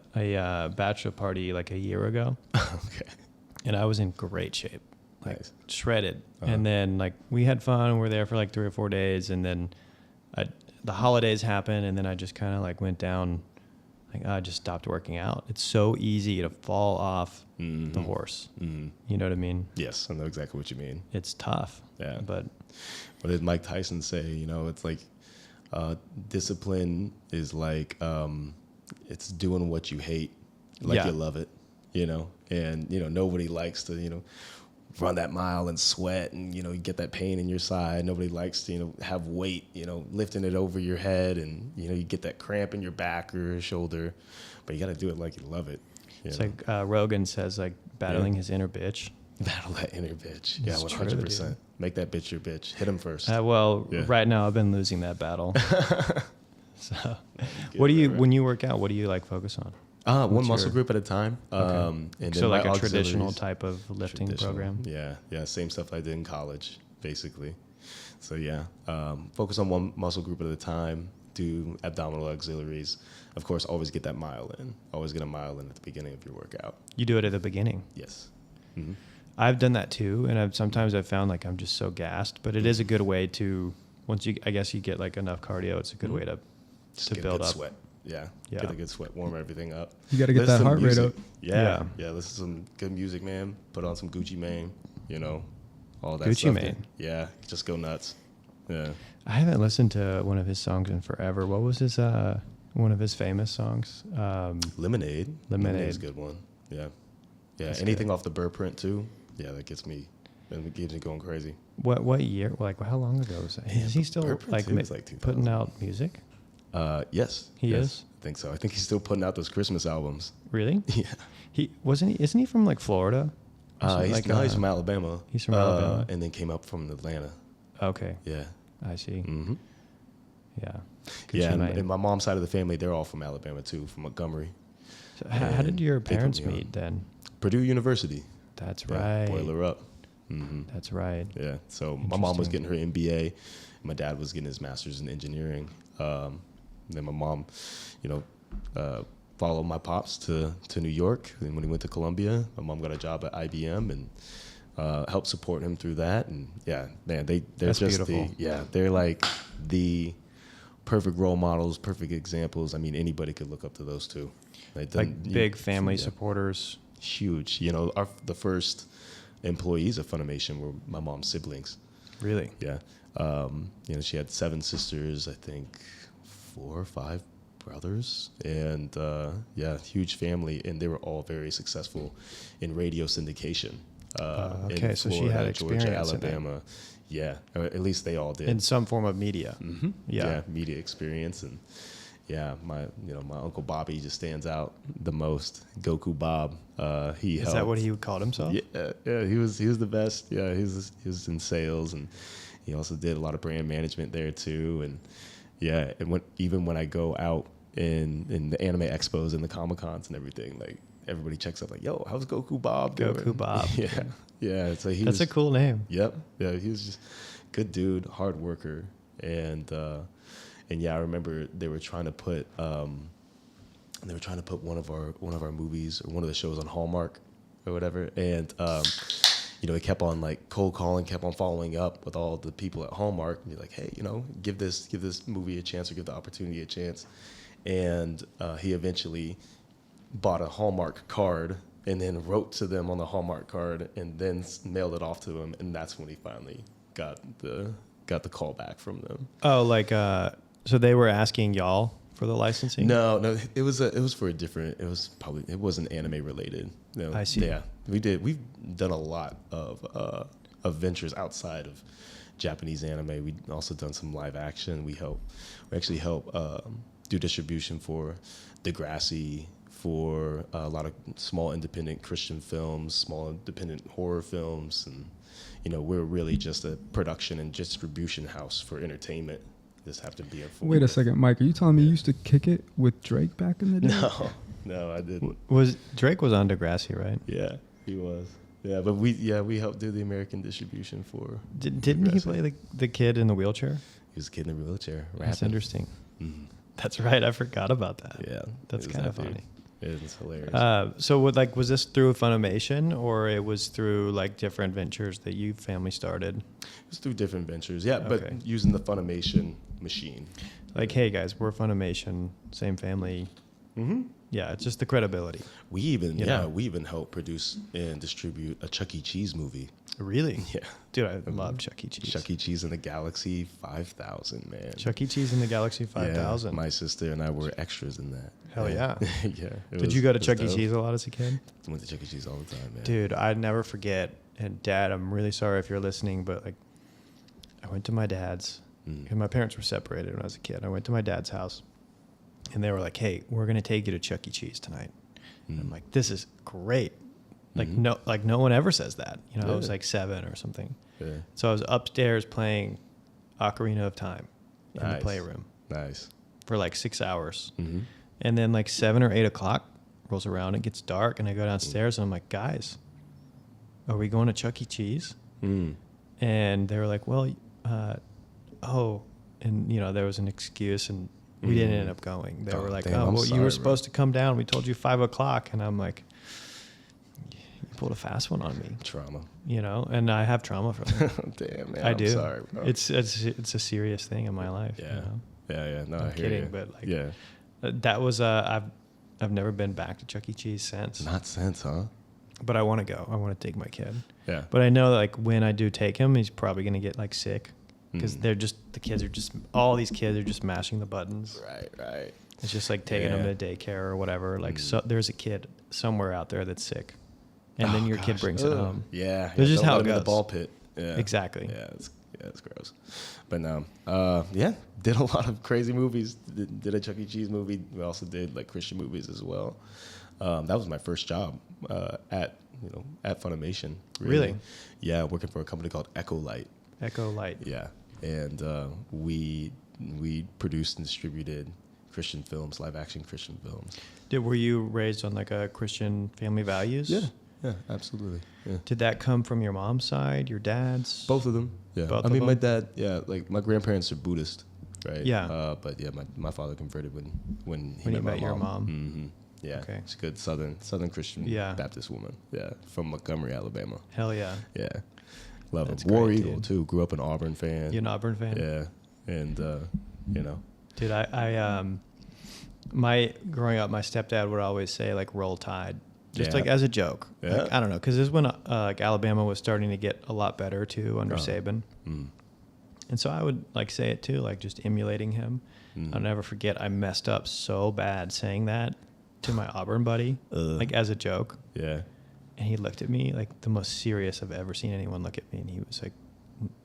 bachelor party like a year ago. Okay. And I was in great shape. Like Nice. shredded. And then like we had fun and we were there for like 3 or 4 days, and then the holidays happened, and then I just kind of like went down, like I just stopped working out. It's so easy to fall off the horse. You know what I mean? Yes, I know exactly what you mean. It's tough. Yeah. But what did Mike Tyson say? It's like discipline is like it's doing what you hate like you love it, and nobody likes to run that mile and sweat and you get that pain in your side. Nobody likes to have weight lifting it over your head, and you get that cramp in your back or your shoulder, but you got to do it like you love it. It's like Rogan says, like battling his inner bitch. Battle that inner bitch. It's 100%. true, Make that bitch your bitch. Hit him first. Right now I've been losing that battle. So what do you, when you work out, what do you like focus on? One muscle group at a time. Okay. And so like a my traditional type of lifting program? Yeah. Same stuff I did in college, basically. So focus on one muscle group at a time, do abdominal auxiliaries. Of course, always get that mile in. Always get a mile in at the beginning of your workout. You do it at the beginning? Yes. Mm-hmm. I've done that too, and sometimes I've found like I'm just so gassed, but it is a good way to, once you get like enough cardio, it's a good way to build up. Sweat. Yeah. Get a good sweat, warm everything up. You got to get that heart rate up. Yeah. Listen to some good music, man. Put on some Gucci Mane, all that Gucci stuff. Mane. Yeah. Just go nuts. Yeah. I haven't listened to one of his songs in forever. What was his one of his famous songs? Lemonade. Lemonade's a good one. Yeah. Yeah. That's anything good. Off the Burr print too. Yeah, that gets me going crazy. What year? Like how long ago was that? Is he still like putting out music? Yes. He is? I think so. I think he's still putting out those Christmas albums. Really? Yeah. Isn't he from like Florida? He's from Alabama. He's from Alabama. And then came up from Atlanta. Okay. Yeah. I see. Mm-hmm. Yeah. And my mom's side of the family, they're all from Alabama too, from Montgomery. So how did your parents meet then? Purdue University. That's right. Boiler up. Mm-hmm. That's right. Yeah. So my mom was getting her MBA. My dad was getting his master's in engineering. Then my mom, followed my pops to New York. And when he went to Columbia, my mom got a job at IBM and helped support him through that. And they're That's just beautiful. they're like the perfect role models, perfect examples. I mean, anybody could look up to those two. Like big family supporters. Huge. The first employees of Funimation were my mom's siblings. Really? Yeah. She had 7 sisters, I think 4 or 5 brothers, and huge family, and they were all very successful in radio syndication. Okay, in Florida, so she had Georgia, experience Alabama. Yeah, or at least they all did. in some form of media. Yeah, media experience. And yeah, my Uncle Bobby just stands out the most. Goku Bob. He Is that what he called himself? Yeah, he was the best. Yeah, he was in sales, and he also did a lot of brand management there too. And yeah, and even when I go out in the anime expos and the Comic Cons and everything, like everybody checks up like, yo, how's Goku Bob doing? Goku Bob. Yeah. So That's a cool name. Yep. Yeah, he was just good dude, hard worker, and yeah, I remember they were trying to put one of our movies or one of the shows on Hallmark or whatever, and he kept on like cold calling, kept on following up with all the people at Hallmark, and be like, hey, give this movie a chance, or give the opportunity a chance, and he eventually bought a Hallmark card and then wrote to them on the Hallmark card and then mailed it off to him, and that's when he finally got the call back from them. Oh, like so they were asking y'all for the licensing? No, it was for a different. It wasn't anime related. I see. Yeah, we've done a lot of ventures outside of Japanese anime. We also done some live action. We actually help do distribution for Degrassi, for a lot of small independent Christian films, small independent horror films, and we're really just a production and distribution house for entertainment. Just have to be informed. Wait a second, Mike. Are you telling me you used to kick it with Drake back in the day? No, I didn't. Drake was on Degrassi, right? Yeah, he was. Yeah, but we helped do the American distribution for. Didn't he play the kid in the wheelchair? He was a kid in the wheelchair. That's rapping. interesting. Mm-hmm. That's right. I forgot about that. Yeah, that's kind of funny. It was hilarious. So was this through Funimation, or it was through like different ventures that you family started? It was through different ventures, yeah, Okay. but using the Funimation machine. Like, hey guys, we're Funimation, same family. Mm-hmm. Yeah, it's just the credibility. We even helped produce and distribute a Chuck E. Cheese movie. Really? Yeah, Dude, I love Chuck E. Cheese. Chuck E. Cheese in the Galaxy 5000, man. Chuck E. Cheese in the Galaxy 5000. Yeah, my sister and I were extras in that. Hell yeah. Yeah. Did you go to Chuck E. Cheese a lot as a kid? I went to Chuck E. Cheese all the time, man. Dude, I'd never forget. And Dad, I'm really sorry if you're listening, but like, I went to my dad's. And my parents were separated when I was a kid. I went to my dad's house, and they were like, "Hey, we're gonna take you to Chuck E. Cheese tonight." And I'm like, "This is great." Like no one ever says that. I was like 7 or something. Yeah. So I was upstairs playing Ocarina of Time in the playroom. Nice. For like 6 hours. Mm-hmm. And then like 7 or 8 o'clock rolls around, it gets dark, and I go downstairs and I'm like, "Guys, are we going to Chuck E. Cheese?" And they were like, "Well, and there was an excuse, and we didn't end up going." They were like, damn, I'm you sorry, were bro. supposed to come down. We told you 5 o'clock. And I'm like, you pulled a fast one on me. Trauma. And I have trauma from it. Damn, man. I do. I'm sorry, bro. It's a serious thing in my life. Yeah. Yeah. No, I'm I hear kidding, you. but like, yeah. That was, I've never been back to Chuck E. Cheese since. Not since, huh? But I want to go. I want to take my kid. Yeah. But I know like when I do take him, he's probably going to get like sick. Because all these kids are just mashing the buttons. Right. It's just like taking them to daycare or whatever. Like, so there's a kid somewhere out there that's sick, and then your kid brings it home. Yeah, That's just how it in the goes. ball pit. Yeah, Exactly. Yeah, it's gross. But no, did a lot of crazy movies. Did a Chuck E. Cheese movie. We also did like Christian movies as well. That was my first job at Funimation. Really? Yeah, working for a company called Echo Light. Echo Light. Yeah, and we produced and distributed Christian films, live action Christian films. Were you raised on like a Christian family values? Yeah, absolutely. Yeah. Did that come from your mom's side, your dad's? Both of them. Yeah. Both I mean, of my them? dad, like my grandparents are Buddhist, right? Yeah. But yeah, my father converted when he When you met my met your mom. Mm-hmm. Yeah. Okay. She's a good Southern Christian Baptist woman. Yeah. From Montgomery, Alabama. Hell yeah. Yeah. Love That's him. War great, Eagle dude. too. Grew up an Auburn fan. You an Auburn fan? Yeah. And Dude, I my growing up, my stepdad would always say like "Roll Tide," just like as a joke. Yeah. Like, I don't know, because this is when like Alabama was starting to get a lot better too under Saban, and so I would like say it too, like just emulating him. I'll never forget. I messed up so bad saying that to my Auburn buddy, like as a joke. Yeah. And he looked at me like the most serious I've ever seen anyone look at me, and he was like,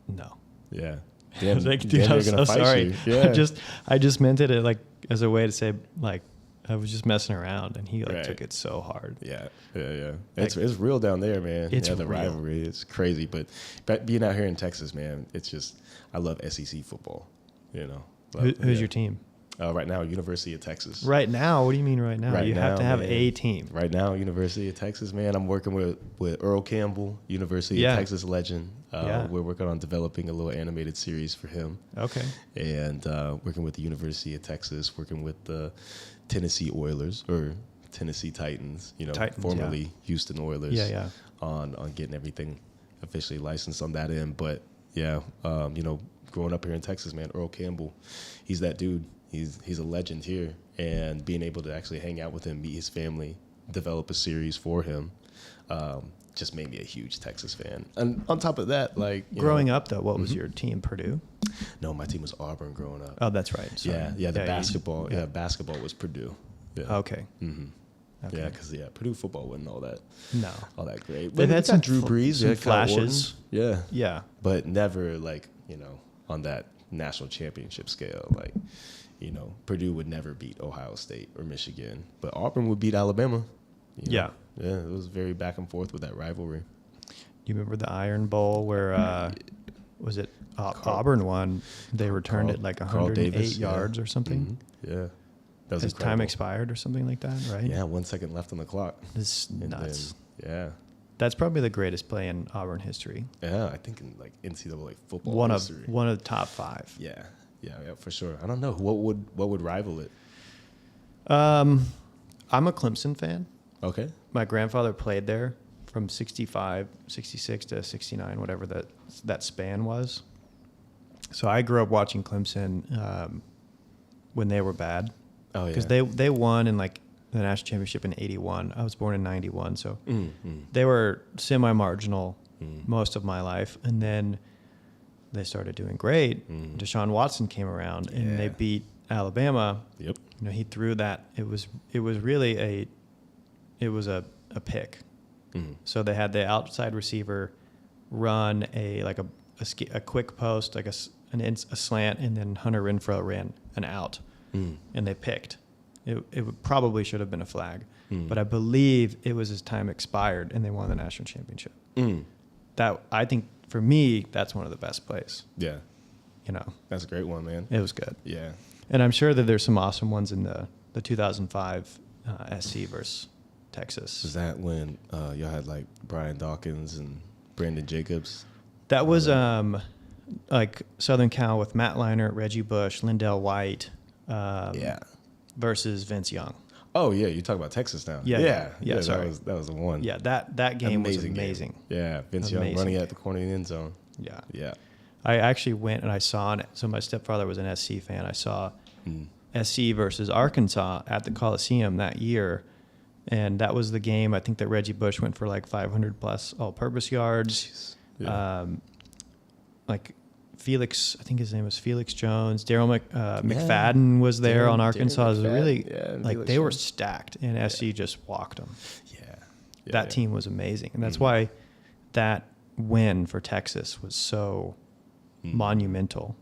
No. Yeah. I was like, dude, damn, I'm they're gonna so fight sorry. you. Yeah. I just meant it like as a way to say like I was just messing around, and he like Right. took it so hard. Yeah. Like, It's real down there, man. It's yeah, the real. rivalry. It's crazy. But being out here in Texas, man, it's just, I love SEC football. You know. Who's your team? Right now, University of Texas. Right now? What do you mean right now? Right You have now, to have man. a team. Right now, University of Texas, man. I'm working with Earl Campbell, University of Texas legend. We're working on developing a little animated series for him. Okay. And working with the University of Texas, working with the Tennessee Oilers or Tennessee Titans, formerly Houston Oilers. Yeah. On getting everything officially licensed on that end. But yeah, growing up here in Texas, man, Earl Campbell, he's that dude. He's a legend here, and being able to actually hang out with him, meet his family, develop a series for him, just made me a huge Texas fan. And on top of that, like growing up though, what was your team? Purdue? No, my team was Auburn growing up. Oh, that's right. Sorry. Yeah. The basketball, basketball was Purdue. Yeah. Okay. Mm-hmm. Okay. Yeah, because Purdue football wasn't all that great. They've had some Drew Brees, some flashes. Yeah, but never like on that national championship scale. Like Purdue would never beat Ohio State or Michigan, but Auburn would beat Alabama. Yeah, it was very back and forth with that rivalry. Do you remember the Iron Bowl where was it Auburn won? They returned it like 108 yards or something. Mm-hmm. Yeah. That was His time expired or something like that, right? Yeah, 1 second left on the clock. It's nuts. Yeah. That's probably the greatest play in Auburn history. Yeah, I think in like NCAA football one history. One of the top 5. Yeah, for sure. I don't know what would rival it. I'm a Clemson fan. Okay. My grandfather played there from 65, 66 to 69, whatever that span was. So I grew up watching Clemson when they were bad. Oh yeah. Because they won in like the national championship in 81. I was born in 91, so they were semi-marginal most of my life. And then they started doing great. Deshaun Watson came around and they beat Alabama. Yep. He threw that. It was really a pick. So they had the outside receiver run a quick post, like a slant, and then Hunter Renfrow ran an out, and they picked. It probably should have been a flag, but I believe it was his time expired, and they won the national championship. That, I think, for me, that's one of the best plays. Yeah. That's a great one, man. It was good. Yeah. And I'm sure that there's some awesome ones in the 2005 SC versus Texas. Was that when y'all had like Brian Dawkins and Brandon Jacobs? That was like Southern Cal with Matt Leinart, Reggie Bush, Lindell White, versus Vince Young. Oh yeah, you talk about Texas now. Yeah. Sorry, that was the one. Yeah, that game was amazing. Yeah, Vince Young running at the corner of the end zone. Yeah. I actually went and I saw it. So my stepfather was an SC fan. I saw SC versus Arkansas at the Coliseum that year. And that was the game, I think, that Reggie Bush went for like 500 plus all-purpose yards. Yeah. Like Felix, I think his name was Felix Jones. Daryl McFadden was there on Arkansas. It was really, like, they were stacked, and SC just walked them. That team was amazing. And that's why that win for Texas was so monumental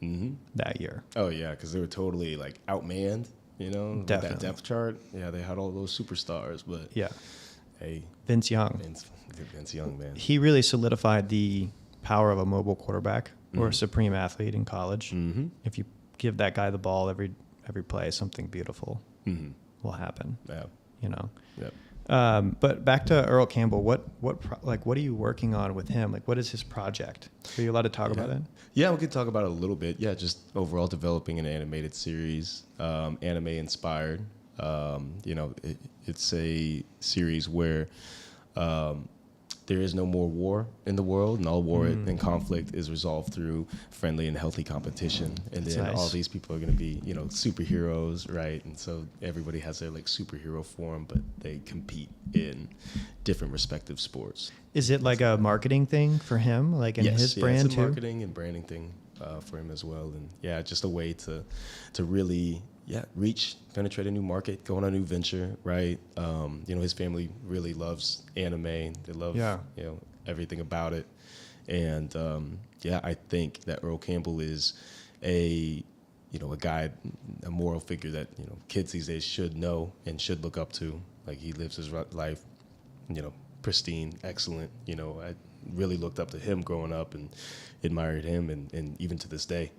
that year. Oh, yeah, because they were totally, like, outmanned. With that depth chart. Yeah, they had all those superstars, but hey, Vince Young, man. He really solidified the power of a mobile quarterback or a supreme athlete in college. If you give that guy the ball every play, something beautiful will happen. Yep. But back to Earl Campbell. What are you working on with him? Like, what is his project? Are you allowed to talk about that? Yeah, we could talk about it a little bit. Yeah, just overall developing an animated series, anime inspired. It's a series where there is no more war in the world, and all war and conflict is resolved through friendly and healthy competition. And then all these people are going to be, superheroes, right? And so everybody has their like superhero form, but they compete in different respective sports. Is it like a marketing thing for him, like in his brand it's a too? Marketing and branding thing for him as well, and just a way to really penetrate a new market, go on a new venture, right? His family really loves anime. They love everything about it, And yeah, I think that Earl Campbell is a guy, a moral figure that kids these days should know and should look up to. Like, he lives his life, pristine, excellent. I really looked up to him growing up and admired him, and even to this day,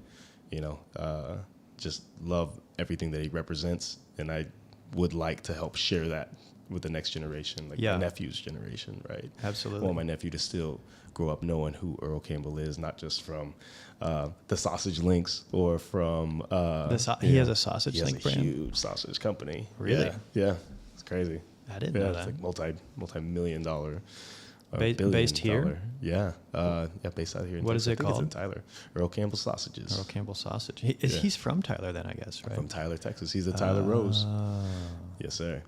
just love everything that he represents, and I would like to help share that with the next generation, like my nephew's generation, right? Absolutely. I want my nephew to still grow up knowing who Earl Campbell is, not just from the sausage links or from... he has a sausage link brand? He has a huge sausage company. Really? Yeah. It's crazy. I didn't know that. It's like multi-million dollar. Based here? Yeah. Based out here. What is it called? It's in Tyler. Earl Campbell Sausages. Earl Campbell Sausage. He's from Tyler then, I guess, right? From Tyler, Texas. He's a Tyler Rose. Yes, sir.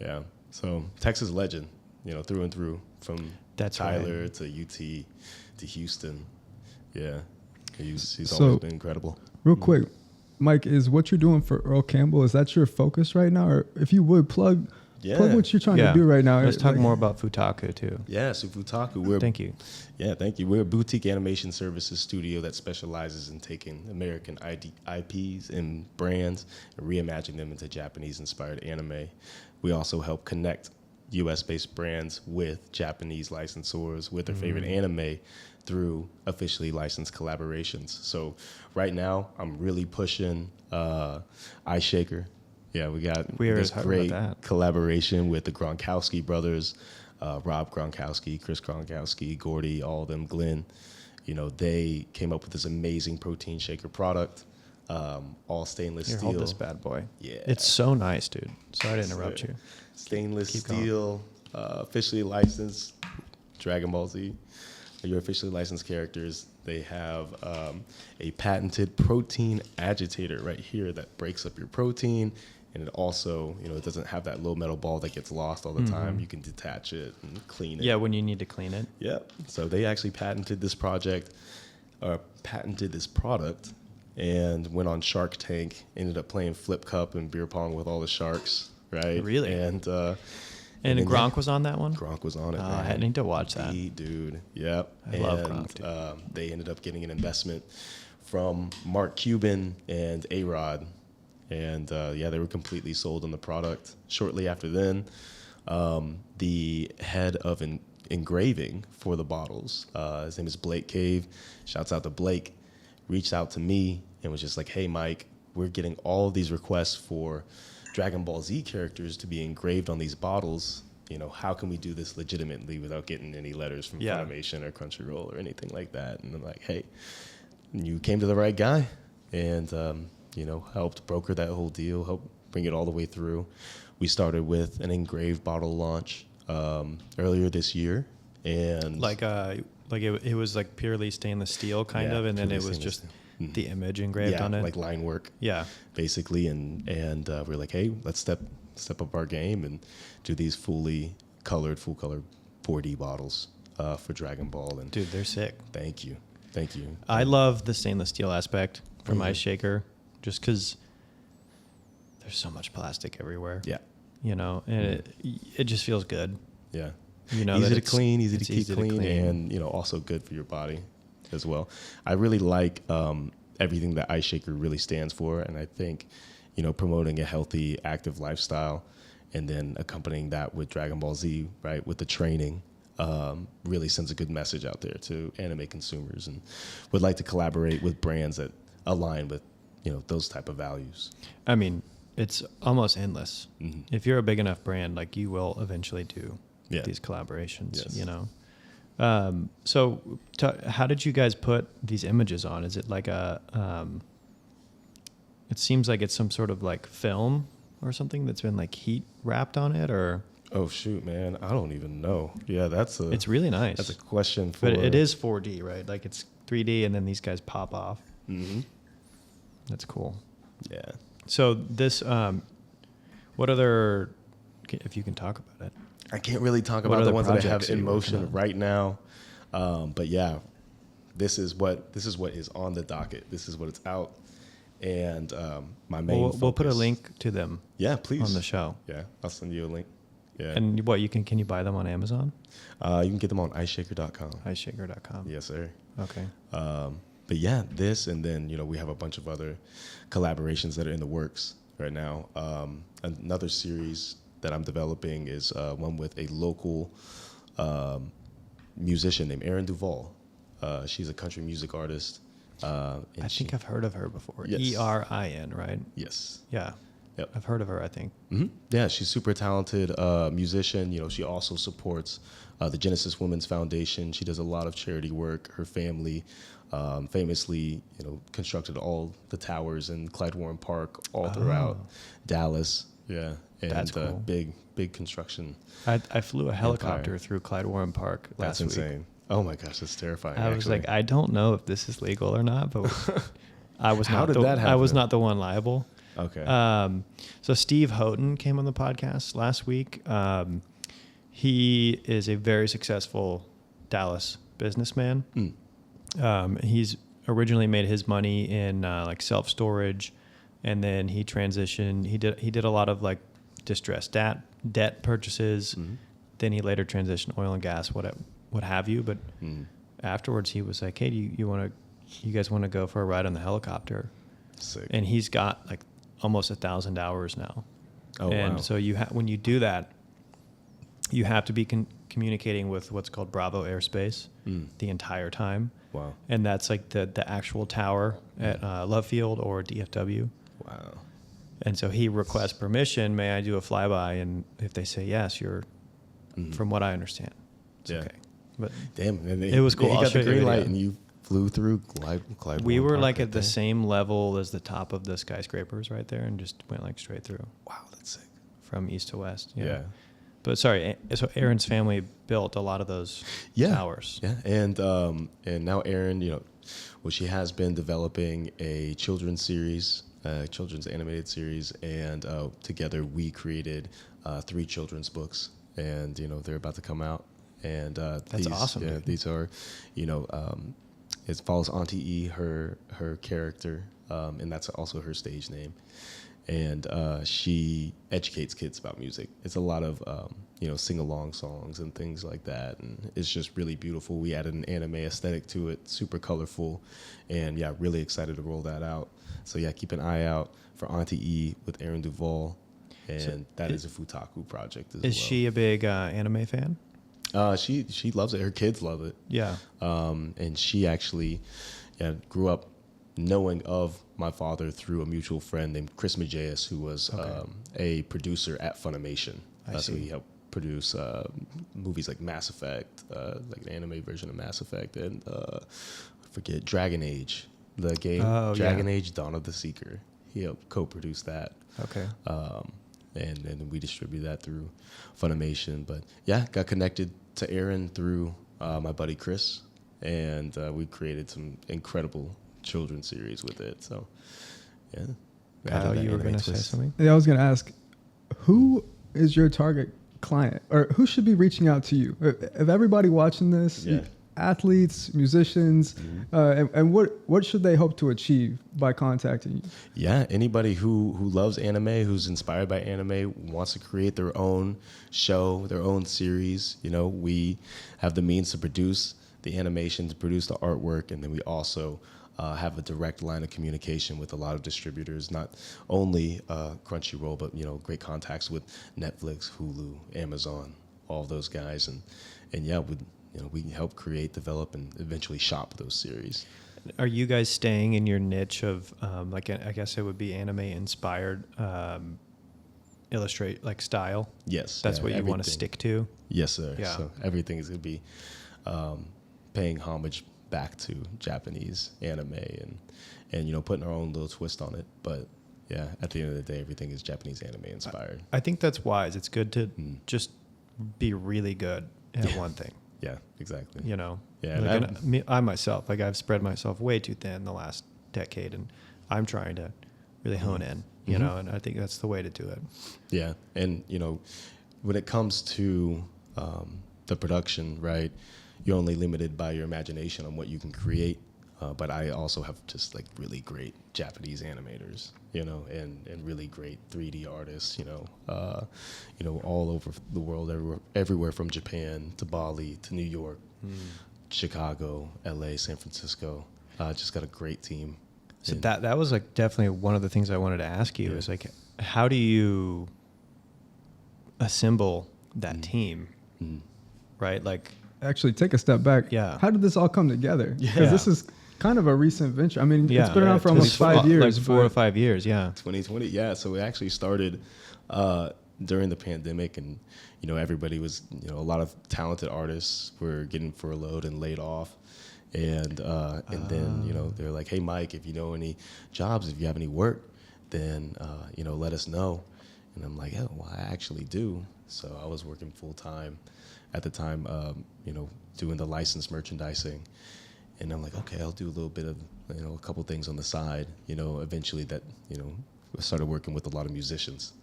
Yeah. So Texas legend, through and through, from Tyler to UT to Houston. Yeah. He's always been incredible. Real quick, Mike, is what you're doing for Earl Campbell, is that your focus right now? Or if you would plug what you're trying to do right now. Let's talk more about Futaku too. Yeah, so Futaku. Thank you. Yeah, thank you. We're a boutique animation services studio that specializes in taking American IPs and brands and reimagining them into Japanese-inspired anime. We also help connect U.S.-based brands with Japanese licensors with their favorite anime through officially licensed collaborations. So right now, I'm really pushing Ice Shaker. Yeah, we got this great collaboration with the Gronkowski brothers, Rob Gronkowski, Chris Gronkowski, Gordy, all of them, Glenn. They came up with this amazing protein shaker product, all stainless steel. Hold this bad boy. Yeah. It's so nice, dude. Sorry to interrupt you. Stainless steel, officially licensed Dragon Ball Z. Your officially licensed characters. They have a patented protein agitator right here that breaks up your protein. And it also, it doesn't have that low metal ball that gets lost all the time. You can detach it and clean it. Yeah, when you need to clean it. Yep. So they actually patented this product, and went on Shark Tank. Ended up playing flip cup and beer pong with all the sharks, right? Really? And Gronk was on that one? Gronk was on it. I need to watch that. Dude. Yep. I love Gronk, dude. They ended up getting an investment from Mark Cuban and A-Rod. And they were completely sold on the product. Shortly after then, the head of engraving for the bottles, his name is Blake Cave, shouts out to Blake, reached out to me and was just like, hey, Mike, we're getting all of these requests for Dragon Ball Z characters to be engraved on these bottles. How can we do this legitimately without getting any letters from Funimation or Crunchyroll or anything like that? And I'm like, hey, you came to the right guy. And... helped broker that whole deal, helped bring it all the way through. We started with an engraved bottle launch earlier this year, and it was like purely stainless steel kind of, and then it was just the image engraved on it, like line work, basically. And we're like, hey, let's step up our game and do these full color 4D bottles for Dragon Ball. And dude, they're sick. Thank you. I love the stainless steel aspect from Ice Shaker. Just because there's so much plastic everywhere. Yeah. And it just feels good. Yeah. Easy to clean, easy to keep clean, and, also good for your body as well. I really like everything that Ice Shaker really stands for. And I think, promoting a healthy, active lifestyle and then accompanying that with Dragon Ball Z, right, with the training, really sends a good message out there to anime consumers, and would like to collaborate with brands that align with those type of values. I mean, it's almost endless. If you're a big enough brand, like, you will eventually do these collaborations. Yes. So how did you guys put these images on? Is it like it seems like it's some sort of like film or something that's been like heat wrapped on it, or? Oh shoot, man, I don't even know. Yeah, it's really nice. That's a question for. But it is 4D, right? Like, it's 3D, and then these guys pop off. That's cool. Yeah. So this, what other, if you can talk about it? I can't really talk about the ones that I have in motion right now. But yeah, this is what is on the docket. This is what it's out. And my main we'll put a link to them. Yeah, please. On the show. Yeah, I'll send you a link. Yeah. And what can you buy them on Amazon? You can get them on iceshaker.com. Iceshaker.com. Yes, sir. Okay. But yeah, this, and then, we have a bunch of other collaborations that are in the works right now. Another series that I'm developing is one with a local musician named Erin Duvall. She's a country music artist. I think I've heard of her before. Yes. ERIN, right? Yes. Yeah. Yep. I've heard of her, I think. Mm-hmm. Yeah, she's super talented musician. She also supports the Genesis Women's Foundation. She does a lot of charity work. Her family famously, constructed all the towers in Clyde Warren Park all throughout Dallas. Yeah, and that's cool. Big construction. I flew a helicopter through Clyde Warren Park last week. That's insane. Oh my gosh, that's terrifying. I was like, I don't know if this is legal or not, but I was How not. did that happen? I was not the one liable. Okay. So Steve Houghton came on the podcast last week. He is a very successful Dallas businessman. He's originally made his money in like self-storage, and then he transitioned. He did a lot of like distressed debt purchases. Mm-hmm. Then he later transitioned oil and gas, what have you. But afterwards, he was like, "Hey, do you guys want to go for a ride on the helicopter?" Sick. And he's got like almost 1,000 hours now. Oh, and wow. so when you do that, you have to be communicating with what's called Bravo Airspace the entire time. Wow. And that's like the actual tower at Love Field or DFW. Wow. And so he requests permission. May I do a flyby? And if they say yes, you're, from what I understand, it's okay. But damn, and it was cool. He I'll got show the you a green video. light, and you flew through Clyde. We Warren were Park like right at the there. same level as the top of the skyscrapers right there, and just went like straight through. Wow, that's sick. From east to west. Yeah. But sorry, so Aaron's family built a lot of those towers. Yeah, and now Erin, she has been developing a children's series, children's animated series, and together we created 3 children's books, and they're about to come out. And that's awesome. Yeah, these are, it follows Auntie E, her character, and that's also her stage name. And she educates kids about music. It's a lot of sing-along songs and things like that, and it's just really beautiful. We added an anime aesthetic to it, super colorful, and yeah, really excited to roll that out. So yeah, keep an eye out for Auntie E with Erin Duvall, and that is a Futaku project as well. Is she a big anime fan? She loves it. Her kids love it. Yeah. And she actually grew up knowing of my father through a mutual friend named Chris Mageas, who was a producer at Funimation. So he helped produce movies like Mass Effect, like an anime version of Mass Effect, and I forget Dragon Age, the game Dragon Age: Dawn of the Seeker. He helped co-produce that. Okay. And then we distribute that through Funimation. But yeah, got connected to Aaron through my buddy Chris, and we created some incredible children's series with it. So yeah. Kyle, you were going to say something? Yeah, I was going to ask, who is your target client, or who should be reaching out to you? If everybody watching this, athletes, musicians, and what should they hope to achieve by contacting you? Yeah, anybody who loves anime, who's inspired by anime, wants to create their own show, their own series. We have the means to produce the animation, to produce the artwork, and then we also have a direct line of communication with a lot of distributors, not only Crunchyroll, but great contacts with Netflix, Hulu, Amazon, all those guys, and yeah, we can help create, develop, and eventually shop those series. Are you guys staying in your niche of I guess it would be anime inspired illustrate like style? Yes, that's what you want to stick to. Yes, sir. Yeah. So everything is going to be paying homage back to Japanese anime and putting our own little twist on it. But yeah, at the end of the day, everything is Japanese anime inspired. I think that's wise. It's good to just be really good at one thing. Yeah, exactly. Yeah. Like I myself, I've spread myself way too thin the last decade, and I'm trying to really hone in, and I think that's the way to do it. Yeah. And, when it comes to the production, right, you're only limited by your imagination on what you can create. But I also have just like really great Japanese animators, and really great 3D artists, all over the world, everywhere from Japan to Bali to New York, Chicago, LA, San Francisco. Just got a great team. So that was like definitely one of the things I wanted to ask you is like, how do you assemble that team, right? Like, actually take a step back. Yeah. How did this all come together? Because this is kind of a recent venture. I mean, it's been around for almost 5 years. Like 4 or 5 years, yeah. 2020, yeah. So it actually started during the pandemic, and everybody was, a lot of talented artists were getting furloughed and laid off, and then they're like, hey Mike, if you know any jobs, if you have any work, then let us know. And I'm like, oh, well, I actually do. So I was working full time at the time, doing the licensed merchandising. And I'm like, okay, I'll do a little bit of, a couple things on the side. Eventually that, I started working with a lot of musicians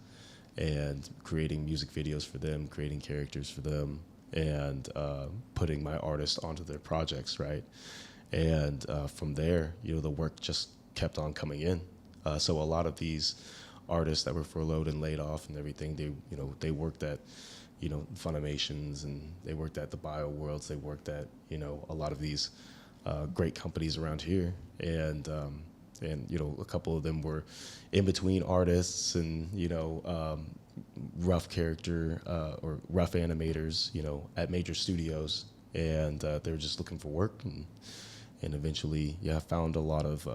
and creating music videos for them, creating characters for them, and putting my artists onto their projects, right? And from there, the work just kept on coming in. So a lot of these artists that were furloughed and laid off and everything, they worked at, Funimations, and they worked at the Bio Worlds. They worked at, a lot of these great companies around here, and a couple of them were in between artists and rough character or rough animators, at major studios, and they were just looking for work, and eventually, I found a lot of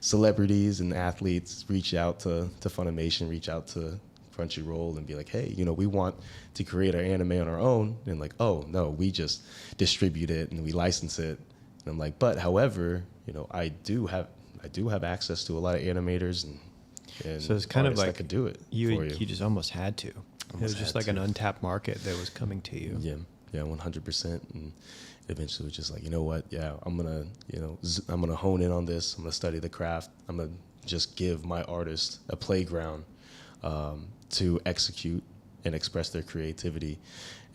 celebrities and athletes reach out to Funimation, reach out to Crunchyroll, and be like, hey, we want to create our anime on our own, and like, oh no, we just distribute it and we license it. And I'm like, but however, I do have access to a lot of animators and so it's kind of like that could do it you just almost had to. It was just like an untapped market that was coming to you. Yeah, 100%. And eventually, it was just like, you know what? Yeah, I'm gonna hone in on this. I'm gonna study the craft. I'm gonna just give my artists a playground to execute and express their creativity,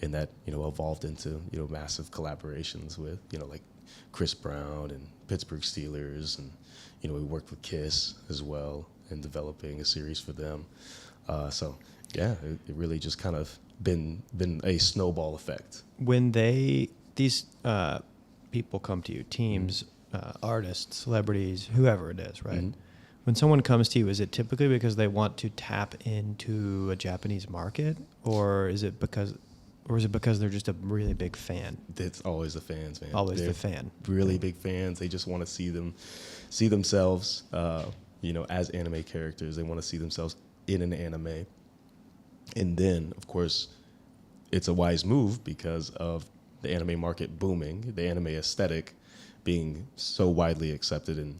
and that evolved into massive collaborations with like Chris Brown and Pittsburgh Steelers, and we worked with Kiss as well in developing a series for them. So yeah, it really just kind of been a snowball effect. When these people come to you, teams, artists, celebrities, whoever it is, right? Mm-hmm. When someone comes to you, is it typically because they want to tap into a Japanese market, or is it because they're just a really big fan? It's always the fans, man. Always They're the fan. Really big fans. They just want to see themselves, as anime characters. They want to see themselves in an anime. And then, of course, it's a wise move because of the anime market booming, the anime aesthetic being so widely accepted in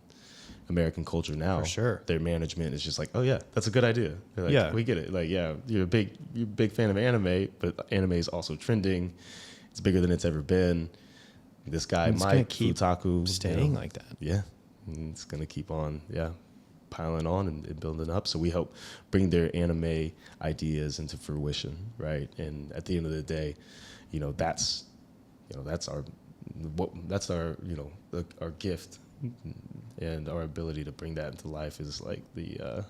American culture now. For sure. Their management is just like, oh yeah, that's a good idea. They're like, yeah, we get it. Like, yeah, you're a big fan of anime, but anime is also trending. It's bigger than it's ever been. This guy, Mike Futaku, staying like that. Yeah. And it's going to keep on, piling on and building up. So we help bring their anime ideas into fruition, right? And at the end of the day, that's our gift, and our ability to bring that into life is like the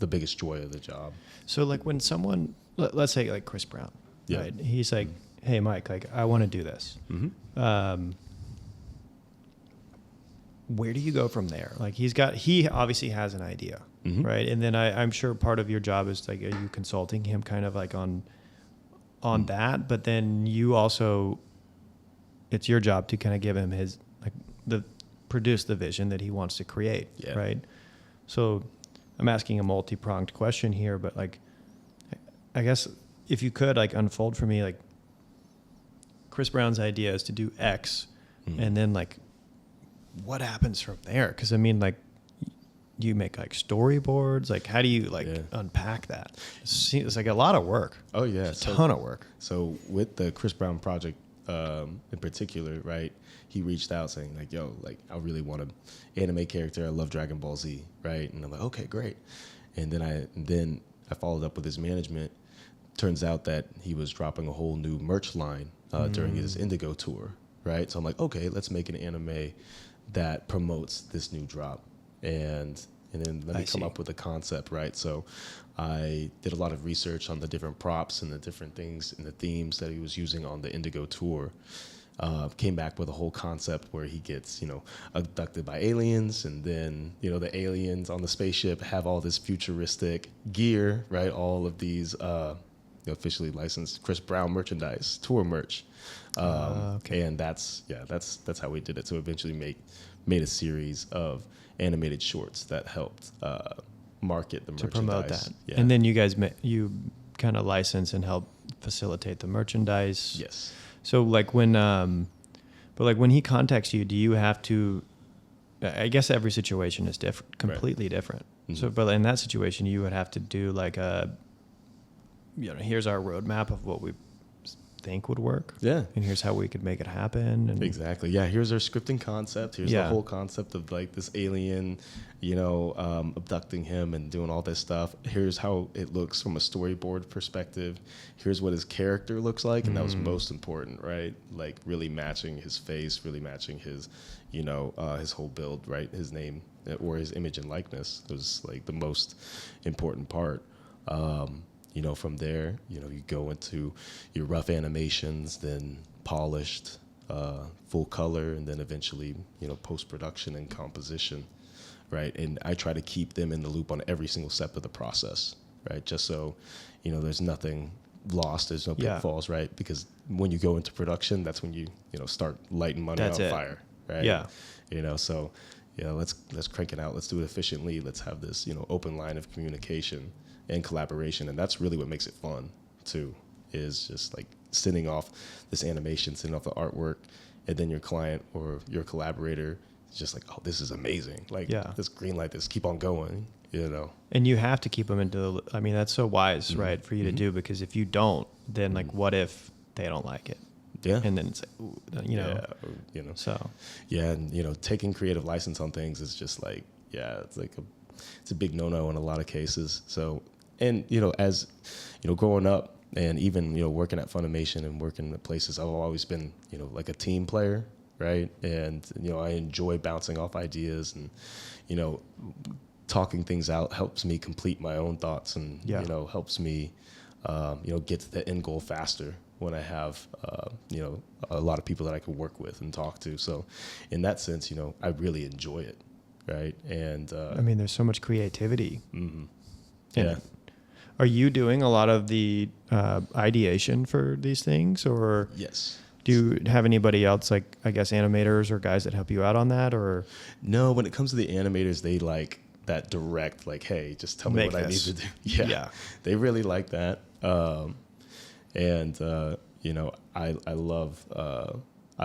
biggest joy of the job. So like when someone, let's say like Chris Brown, right? He's like, hey Mike, like I want to do this. Mm-hmm. Where do you go from there? Like he obviously has an idea, mm-hmm. right? And then I'm sure part of your job is like, are you consulting him kind of like on mm-hmm. that? But then you also, it's your job to kind of give him his, like produce the vision that he wants to create, right? So I'm asking a multi-pronged question here, but like, I guess if you could like unfold for me, like Chris Brown's idea is to do X, mm-hmm. and then like, what happens from there? Because I mean, like, you make like storyboards. Like, how do you like unpack that? It's like a lot of work. Oh yeah, it's a ton of work. So with the Chris Brown project in particular, right? He reached out saying like, "Yo, like I really want an anime character. I love Dragon Ball Z, right?" And I'm like, "Okay, great." And then I followed up with his management. Turns out that he was dropping a whole new merch line during his Indigo tour, right? So I'm like, okay, let's make an anime that promotes this new drop, and then let me come up with a concept, right? So I did a lot of research on the different props and the different things and the themes that he was using on the Indigo tour. Came back with a whole concept where he gets, abducted by aliens, and then, the aliens on the spaceship have all this futuristic gear, right? All of these officially licensed Chris Brown merchandise, tour merch. Okay. And that's how we did it. So eventually made a series of animated shorts that helped market the merchandise. To promote that. Yeah. And then you guys, you kind of license and help facilitate the merchandise. Yes. So when he contacts you, do you have to, I guess every situation is different, completely different. Mm-hmm. So, but in that situation, you would have to do like here's our roadmap of what we think would work. Yeah. And here's how we could make it happen. And exactly. Yeah. Here's our scripting concept. Here's the whole concept of like this alien, abducting him and doing all this stuff. Here's how it looks from a storyboard perspective. Here's what his character looks like. And that was most important, right? Like really matching his face, really matching his, his whole build, right? His name or his image and likeness was like the most important part. From there, you go into your rough animations, then polished, full color, and then eventually, post-production and composition, right? And I try to keep them in the loop on every single step of the process, right? Just so, there's nothing lost, there's no pitfalls, right? Because when you go into production, that's when you, start lighting money on fire, right? Yeah. So, let's crank it out. Let's do it efficiently. Let's have this, open line of communication and collaboration, and that's really what makes it fun too, is just like sending off this animation, sending off the artwork, and then your client or your collaborator is just like, oh, this is amazing, like let's green light this, keep on going, And you have to keep them into that's so wise, right, for you to do, because if you don't, then like what if they don't like it? Yeah. And then it's like, so. Yeah, and taking creative license on things is just like, it's like it's a big no-no in a lot of cases. So, and, as, growing up and even, working at Funimation and working at places, I've always been, like a team player, right? And, I enjoy bouncing off ideas and, talking things out helps me complete my own thoughts and, helps me, get to the end goal faster when I have, a lot of people that I can work with and talk to. So in that sense, I really enjoy it. Right. And there's so much creativity. Mm-hmm. Yeah. Are you doing a lot of the ideation for these things, or yes? Do you have anybody else, like I guess animators or guys that help you out on that, or no? When it comes to the animators, they like that direct, like, hey, just tell me what I need to do. Yeah. They really like that. I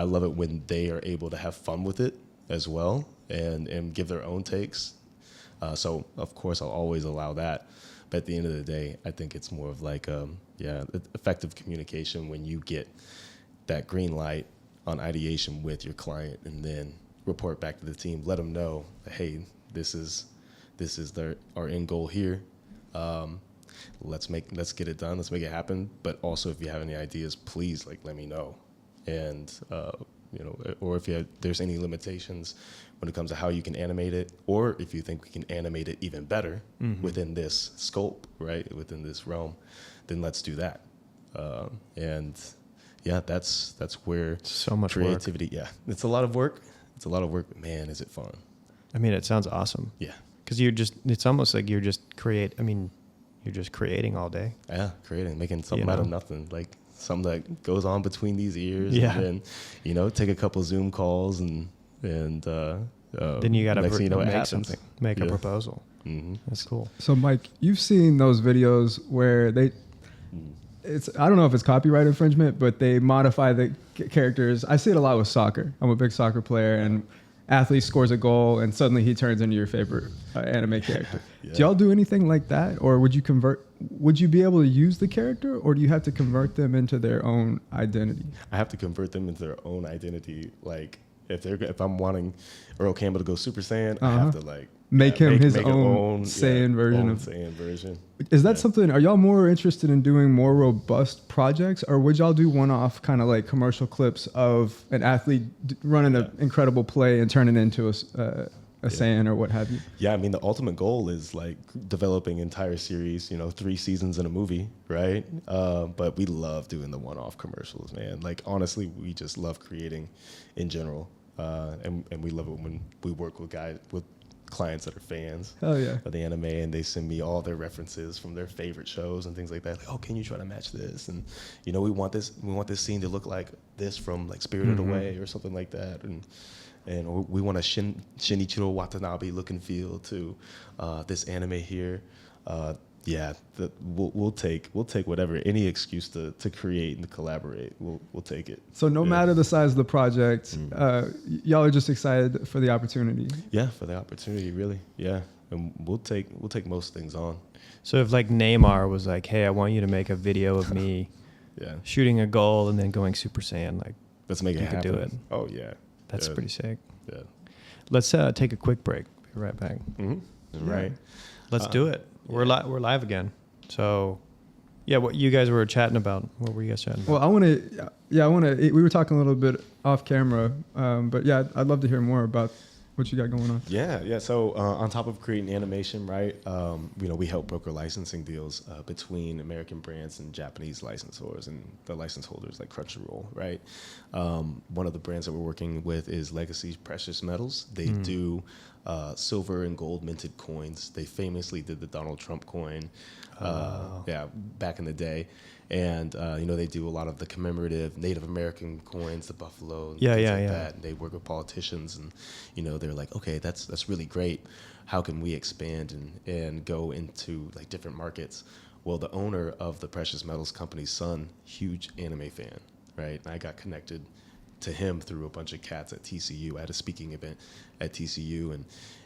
love it when they are able to have fun with it as well and give their own takes. So of course I'll always allow that. But at the end of the day, I think it's more of like, effective communication when you get that green light on ideation with your client and then report back to the team, let them know, hey, this is our end goal here. Let's get it done. Let's make it happen. But also, if you have any ideas, please let me know. And or if there's any limitations when it comes to how you can animate it, or if you think we can animate it even better within this scope, right, within this realm, then let's do that. That's where so much creativity. Work. Yeah, it's a lot of work. It's a lot of work, but man, is it fun. It sounds awesome. Yeah. Because it's almost like you're just creating all day. Yeah, making something out of nothing, like something that goes on between these ears. Yeah. And then, take a couple Zoom calls and then you got to make something, make a proposal. Mm-hmm. That's cool. So Mike, you've seen those videos where I don't know if it's copyright infringement, but they modify the characters. I see it a lot with soccer. I'm a big soccer player, and athlete scores a goal and suddenly he turns into your favorite anime character. Yeah. Do y'all do anything like that? Or would you be able to use the character, or do you have to convert them into their own identity? I have to convert them into their own identity. Like if I'm wanting Earl Campbell to go Super Saiyan, I have to make him his make own Saiyan version of Saiyan version. Is that something? Are y'all more interested in doing more robust projects, or would y'all do one-off kind of like commercial clips of an athlete running an incredible play and turn it into a Saiyan or what have you? Yeah, I mean, the ultimate goal is like developing entire series, 3 seasons in a movie, right? But we love doing the one-off commercials, man. Like, honestly, we just love creating in general. And we love it when we work with clients that are fans of the anime, and they send me all their references from their favorite shows and things like that. Like, oh, can you try to match this? And we want this scene to look like this from like Spirited Away or something like that. And we want a Shinichiro Watanabe look and feel to this anime here. We'll take whatever, any excuse to create and to collaborate. We'll take it. So no matter the size of the project, y'all are just excited for the opportunity. Yeah, for the opportunity, really. Yeah, and we'll take most things on. So if like Neymar was like, "Hey, I want you to make a video of me shooting a goal and then going Super Saiyan," like, let's make it happen. You could do it. Oh yeah, that's pretty sick. Yeah. Let's take a quick break. Be right back. Mm-hmm. Right. Let's do it. We're live again. So, what you guys were chatting about? What were you guys chatting about? Well, I want to. We were talking a little bit off camera, but I'd love to hear more about what you got going on. Yeah. So on top of creating animation, right? We help broker licensing deals between American brands and Japanese licensors and the license holders like Crunchyroll, right? One of the brands that we're working with is Legacy Precious Metals. They do silver and gold minted coins. They famously did the Donald Trump coin, back in the day. And, they do a lot of the commemorative Native American coins, the buffalo, and things like that. And they work with politicians and, they're like, okay, that's really great. How can we expand and go into like different markets? Well, the owner of the Precious Metals company's son, huge anime fan, right? And I got connected to him through a bunch of cats at TCU. I had a speaking event at TCU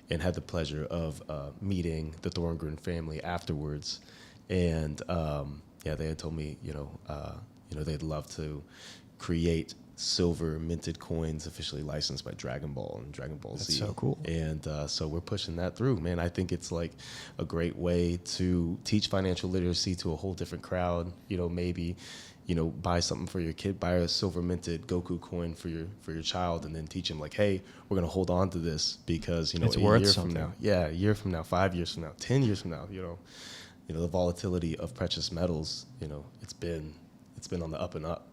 and had the pleasure of meeting the Thorngren family afterwards. And they had told me, they'd love to create silver minted coins officially licensed by Dragon Ball and Dragon Ball Z. That's so cool. And so we're pushing that through, man. I think it's like a great way to teach financial literacy to a whole different crowd. Maybe, buy something for your kid, buy a silver minted Goku coin for your child, and then teach him like, hey, we're gonna hold on to this because it's a worth year something. from now, a year from now, 5 years from now, 10 years from now, the volatility of precious metals, it's been on the up and up,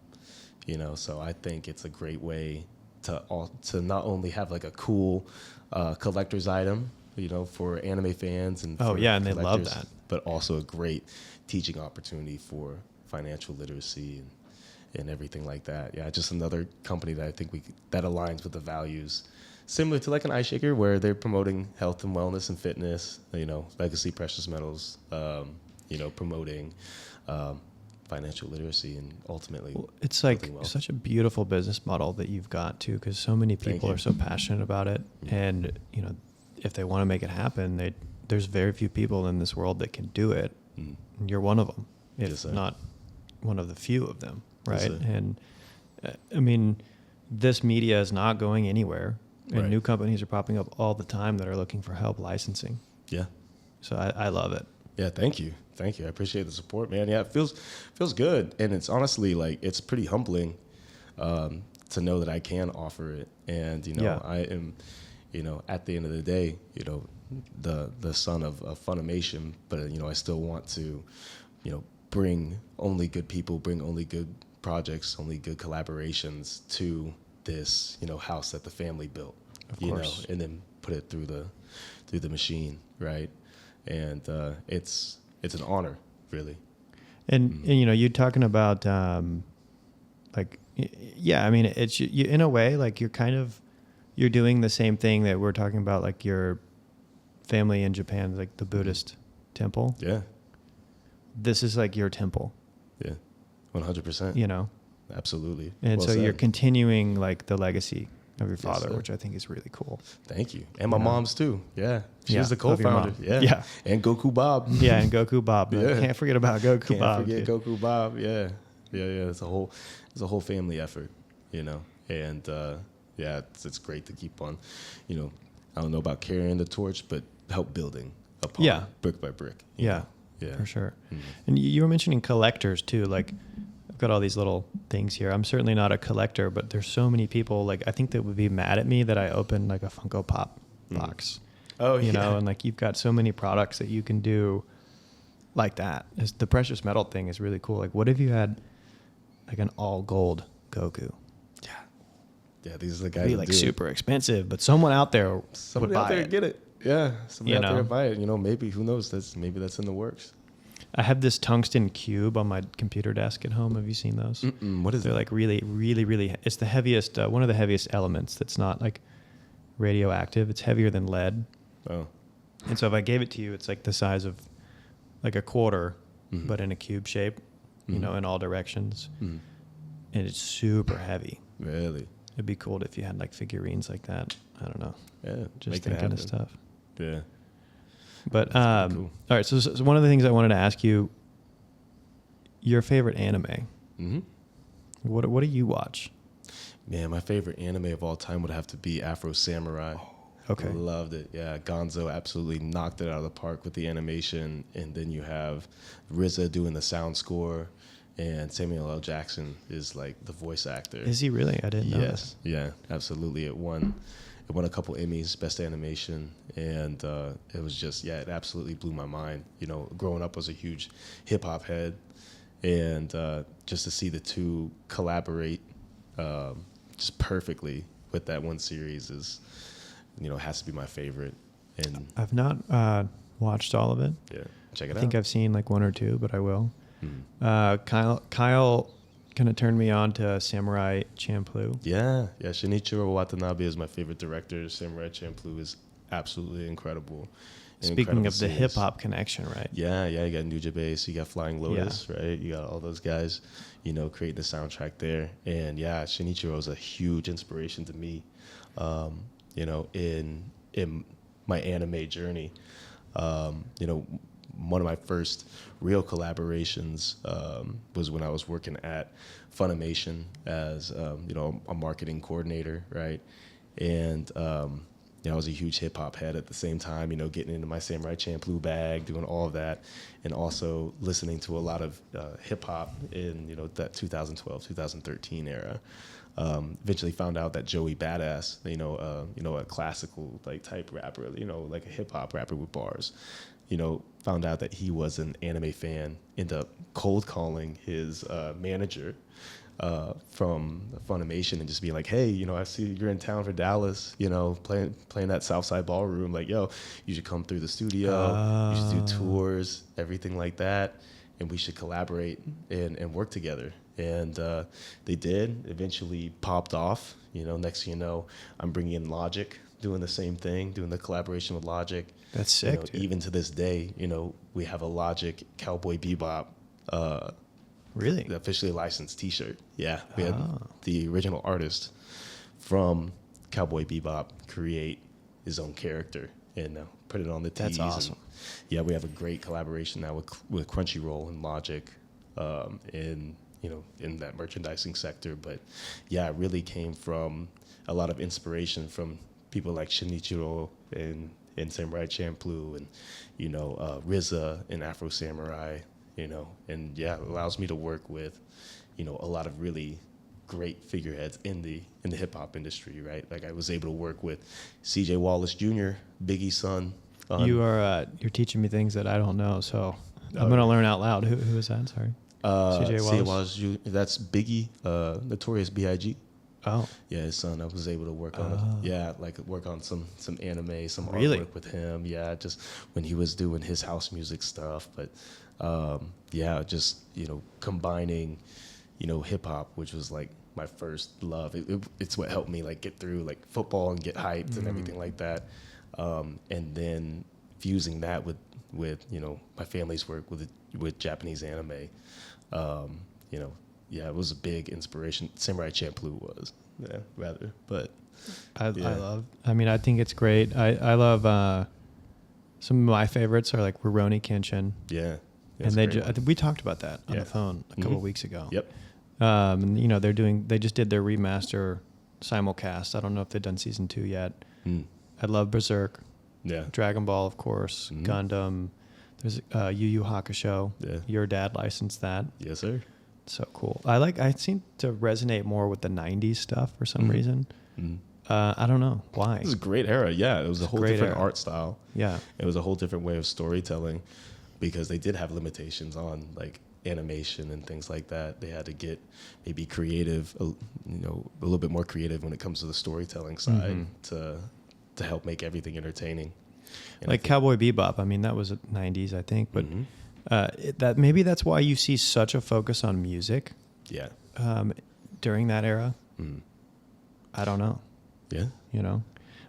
so I think it's a great way to not only have like a cool collector's item, for anime fans and and they love that, but also a great teaching opportunity for financial literacy and everything like that. Yeah, just another company that I think that aligns with the values. Similar to like an Eye Shaker, where they're promoting health and wellness and fitness, Legacy Precious Metals, promoting financial literacy and ultimately. Well, it's like such a beautiful business model that you've got too, because so many people are so passionate about it, and if they want to make it happen, there's very few people in this world that can do it. And you're one of them, if not one of the few of them, right? Yes, and I mean, this media is not going anywhere. And new companies are popping up all the time that are looking for help licensing. Yeah. So I love it. Yeah, thank you. I appreciate the support, man. Yeah, it feels good. And it's honestly like, it's pretty humbling to know that I can offer it. And, I am, at the end of the day, the son of Funimation, but, I still want to, bring only good people, bring only good projects, only good collaborations to this, house that the family built, and then put it through the machine, right? And it's an honor, really. And you're talking about it's you, in a way, like you're doing the same thing that we're talking about, like your family in Japan, like the Buddhist temple. Yeah. This is like your temple. Yeah, 100%. Absolutely. And well so said. You're continuing like the legacy of your father, which I think is really cool. Thank you. And my mom's too. Yeah. She's the co-founder. Yeah. And Goku Bob. Yeah, and Goku Bob. Yeah. Can't forget about Goku Bob. Can't forget Goku Bob. Yeah. It's a whole family effort, And it's great to keep on, I don't know about carrying the torch, but help building upon, Yeah. brick by brick. Yeah, Yeah. for sure. Mhm. And you were mentioning collectors too. Like, I've got all these little things here. I'm certainly not a collector, but there's so many people. Like, I think that would be mad at me that I opened like a Funko Pop box. Oh, you know, and like you've got so many products that you can do like that. The precious metal thing is really cool. Like, what if you had like an all gold Goku? Yeah, these are the guys It'd be that like do super expensive, but someone out there Somebody would out buy there it. get it. Yeah, somebody You out there know? to buy it. You know, maybe, who knows? Maybe that's in the works. I have this tungsten cube on my computer desk at home. Have you seen those? What is They're it? like really, really, really. It's the heaviest, one of the heaviest elements that's not like radioactive. It's heavier than lead. Oh. And so if I gave it to you, it's like the size of like a quarter, Mhm. but in a cube shape, you Mhm. know, in all directions. Mhm. And it's super heavy. Really? It'd be cool if you had like figurines like that. I don't know. Yeah. Just make it thinking happen. of stuff. Yeah. But That's pretty cool. all right. So one of the things I wanted to ask you, your favorite anime. Mm-hmm. What do you watch? Man, my favorite anime of all time would have to be Afro Samurai. Okay. Loved it. Yeah, Gonzo absolutely knocked it out of the park with the animation. And then you have RZA doing the sound score, and Samuel L. Jackson is like the voice actor. Is he really? I didn't know. Yes. Yeah, absolutely. It won a couple Emmys, best animation, and it was just, it absolutely blew my mind. You know, growing up, I was a huge hip hop head, and just to see the two collaborate just perfectly with that one series is, you know, has to be my favorite. And I've not watched all of it. yeah, check it I out. think I've seen like one or two, but I will. Mhm. Kyle kind of turned me on to Samurai Champloo. Yeah, Shinichiro Watanabe is my favorite director. Samurai Champloo is absolutely incredible. An Speaking incredible of the series. hip hop connection, right? Yeah, you got Nujabes, you got Flying Lotus, right? You got all those guys, you know, creating the soundtrack there. And yeah, Shinichiro is a huge inspiration to me, you know, in my anime journey. You know, one of my first real collaborations was when I was working at Funimation as, you know, a marketing coordinator, right? And you know, I was a huge hip hop head at the same time, you know, getting into my Samurai Champloo bag, doing all of that, and also listening to a lot of hip hop in, you know, that 2012, 2013 era. Eventually found out that Joey Badass, you know, a classical like type rapper, you know, like a hip hop rapper with bars, you know, found out that he was an anime fan, ended up cold calling his manager from Funimation and just being like, hey, you know, I see you're in town for Dallas, you know, playing that Southside Ballroom. Like, yo, you should come through the studio. You should do tours, everything like that. And we should collaborate and work together. And they did. Eventually popped off. You know, next thing you know, I'm bringing in Logic, doing the same thing, doing the collaboration with Logic. That's sick, You know, dude. even to this day, you know, we have a Logic Cowboy Bebop Really? the officially licensed T-shirt. Yeah, we had Ah. the original artist from Cowboy Bebop create his own character and put it on the tees. That's awesome. And, yeah, we have a great collaboration now with Crunchyroll and Logic, in that merchandising sector. But yeah, it really came from a lot of inspiration from people like Shinichiro and Samurai Champloo and RZA and Afro Samurai. And yeah, it allows me to work with, a lot of really great figureheads in the hip hop industry, right? Like I was able to work with CJ Wallace Jr., Biggie's son. You're teaching me things that I don't know, so I'm gonna learn out loud. Who is that? Sorry. CJ Wallace Jr., that's Biggie, Notorious B.I.G. Oh, Yeah, his son. I was able to work on work on some anime, some Really? artwork with him. Yeah, just when he was doing his house music stuff. But just combining, hip hop, which was like my first love. It's what helped me like get through like football and get hyped and everything like that. And then fusing that with my family's work with Japanese anime. It was a big inspiration. Samurai Champloo was, but I think it's great. I love some of my favorites are like Rurouni Kenshin. yeah. And I think we talked about that on Yeah. the phone a couple of weeks ago. Yep. And they just did their remaster simulcast. I don't know if they've done season 2 yet. Mm. I love Berserk. Yeah. Dragon Ball, of course. Gundam. There's Yu Yu Hakusho. Yeah. Your dad licensed that. Yes, sir. So cool. I seem to resonate more with the 90s stuff for some reason. I don't know why. It was a great era. Yeah, it was a whole different art style. Yeah. It was a whole different way of storytelling because they did have limitations on like animation and things like that. They had to get maybe creative, a little bit more creative when it comes to the storytelling side to help make everything entertaining. And like Cowboy Bebop. I mean, that was 90s, I think, but that maybe that's why you see such a focus on music. Yeah. During that era. I don't know. Yeah.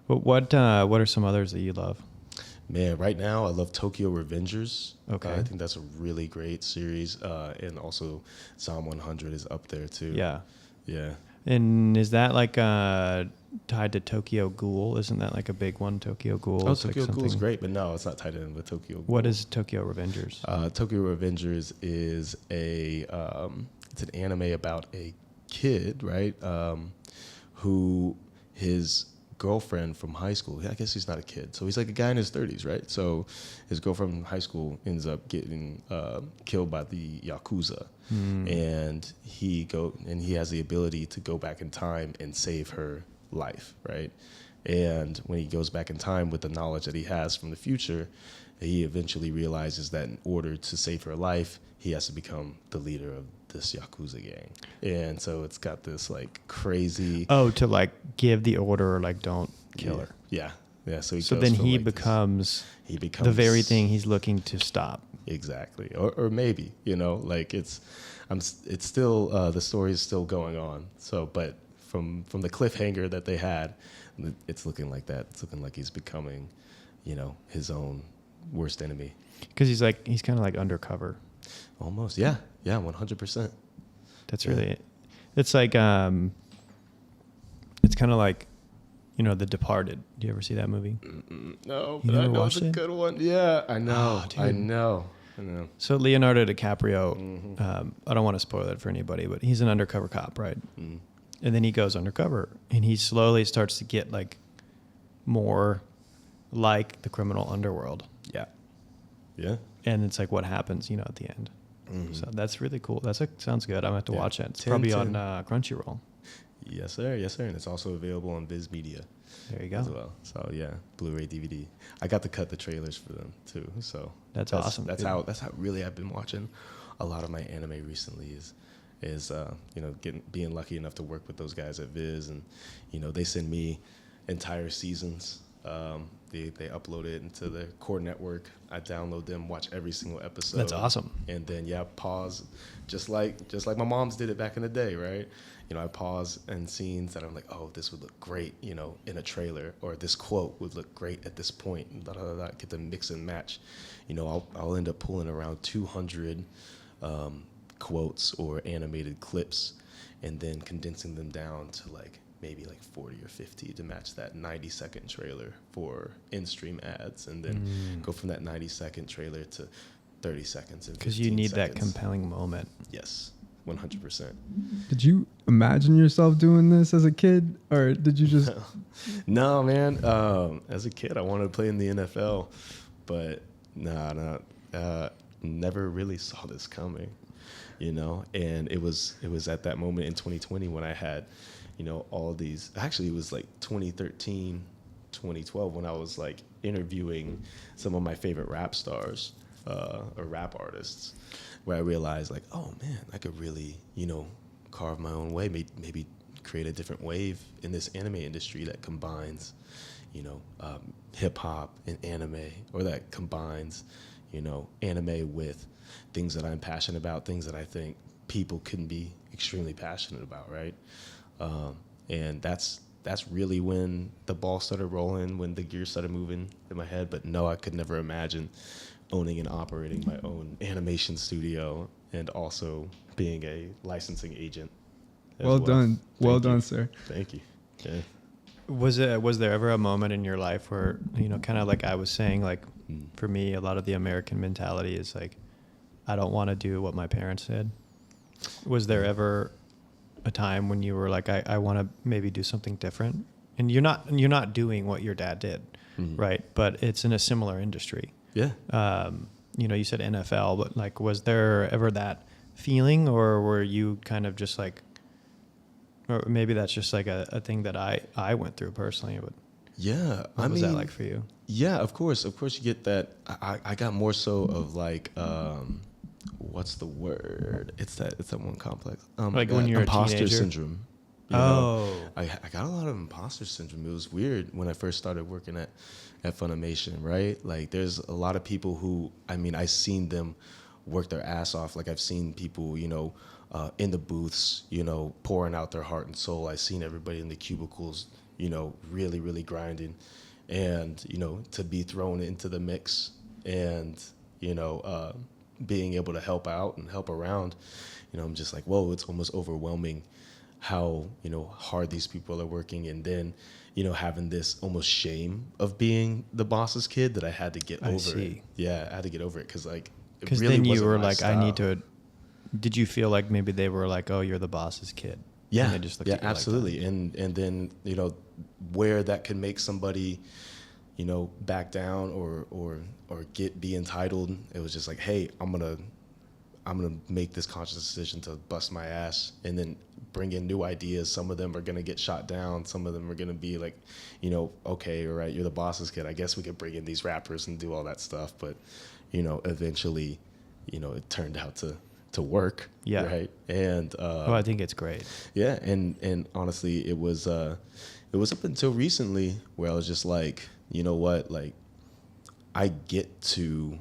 But what are some others that you love? Man, right now I love Tokyo Revengers. Okay. I think that's a really great series. And also Psalm 100 is up there too. Yeah. Yeah. And is that like tied to Tokyo Ghoul? Isn't that like a big one, Tokyo Ghoul? Oh, Tokyo Ghoul is great, but no, it's not tied in with Tokyo Ghoul. What is Tokyo Revengers? Tokyo Revengers is it's an anime about a kid, right? Who his girlfriend from high school, I guess he's not a kid, so he's like a guy in his 30s, right? So his girlfriend from high school ends up getting killed by the Yakuza, and he has the ability to go back in time and save her life, right? And when he goes back in time with the knowledge that he has from the future, he eventually realizes that in order to save her life, he has to become the leader of this Yakuza gang. And so it's got this like crazy... Oh, to like give the order, like don't kill her. Yeah. Yeah. So then he becomes the very thing he's looking to stop. Exactly. Or maybe, like it's still, the story is still going on. So, but from the cliffhanger that they had, it's looking like that. It's looking like he's becoming, his own worst enemy. Because he's kind of like undercover. Almost. Yeah. Yeah. 100%. That's really, it's like, it's kind of like, The Departed. Do you ever see that movie? No, but I know it's a good one. Yeah, I know. Oh, I know. So Leonardo DiCaprio, I don't want to spoil it for anybody, but he's an undercover cop, right? And then he goes undercover and he slowly starts to get like more like the criminal underworld. Yeah. Yeah. And it's like what happens, at the end. So that's really cool. Sounds good. I'm going to have to watch it. It's probably on Crunchyroll. Yes, sir. Yes, sir. And it's also available on Viz Media. There you go. As well. So yeah, Blu-ray, DVD. I got to cut the trailers for them too. So that's awesome. That's how really I've been watching a lot of my anime recently is being lucky enough to work with those guys at Viz, and they send me entire seasons. They upload it into the core network. I download them, watch every single episode. That's awesome. And then pause, just like my mom's did it back in the day, right? I pause in scenes that I'm like, oh, this would look great, in a trailer, or this quote would look great at this point. And get the mix and match. I'll end up pulling around 200 quotes or animated clips, and then condensing them down to maybe 40 or 50 to match that 90-second trailer for in-stream ads, and then go from that 90-second trailer to 30 seconds. Because you need that compelling moment. Yes, 100%. Did you imagine yourself doing this as a kid, or did you just... No, man. As a kid, I wanted to play in the NFL, but never really saw this coming, and it was at that moment in 2020 when I had all these, actually it was 2013, 2012 when I was interviewing some of my favorite rap stars or rap artists, where I realized oh man, I could really, carve my own way, maybe create a different wave in this anime industry that combines, hip hop and anime, or that combines, anime with things that I'm passionate about, things that I think people can be extremely passionate about, right? And that's really when the ball started rolling, when the gears started moving in my head. But no, I could never imagine owning and operating my own animation studio and also being a licensing agent. Well done. Well done, sir. Thank you. Yeah. Was there ever a moment in your life where, kind of like I was saying, for me, a lot of the American mentality is I don't want to do what my parents did. Was there ever a time when you were I want to maybe do something different, and you're not doing what your dad did, right? But it's in a similar industry. Yeah. You said NFL, but like, was there ever that feeling, or were you kind of just like, or maybe that's just like a thing that I went through personally, but yeah, what was that like for you? Yeah, of course you get that. I got more so of like, what's the word? It's that one complex. Like when you're imposter a teenager? syndrome. You know? I got a lot of imposter syndrome. It was weird when I first started working at Funimation, right? Like there's a lot of people who, I seen them work their ass off. Like I've seen people, in the booths, pouring out their heart and soul. I've seen everybody in the cubicles, really, really grinding. And, to be thrown into the mix and, being able to help out and help around, I'm just like, whoa, it's almost overwhelming how, hard these people are working. And then, having this almost shame of being the boss's kid that I had to get over it. Yeah, I had to get over it because like, because really then you were like, style. I need to. Did you feel like maybe they were like, oh, you're the boss's kid? Yeah, and they just looked at you absolutely. Like and then where that could make somebody, back down or be entitled. It was just like, hey, I'm gonna make this conscious decision to bust my ass and then bring in new ideas. Some of them are gonna get shot down. Some of them are gonna be like, okay, all right, you're the boss's kid. I guess we could bring in these rappers and do all that stuff. But, eventually, it turned out to work. Yeah. Right. And I think it's great. Yeah, and honestly, it was up until recently where I was just like, you know what, like I get to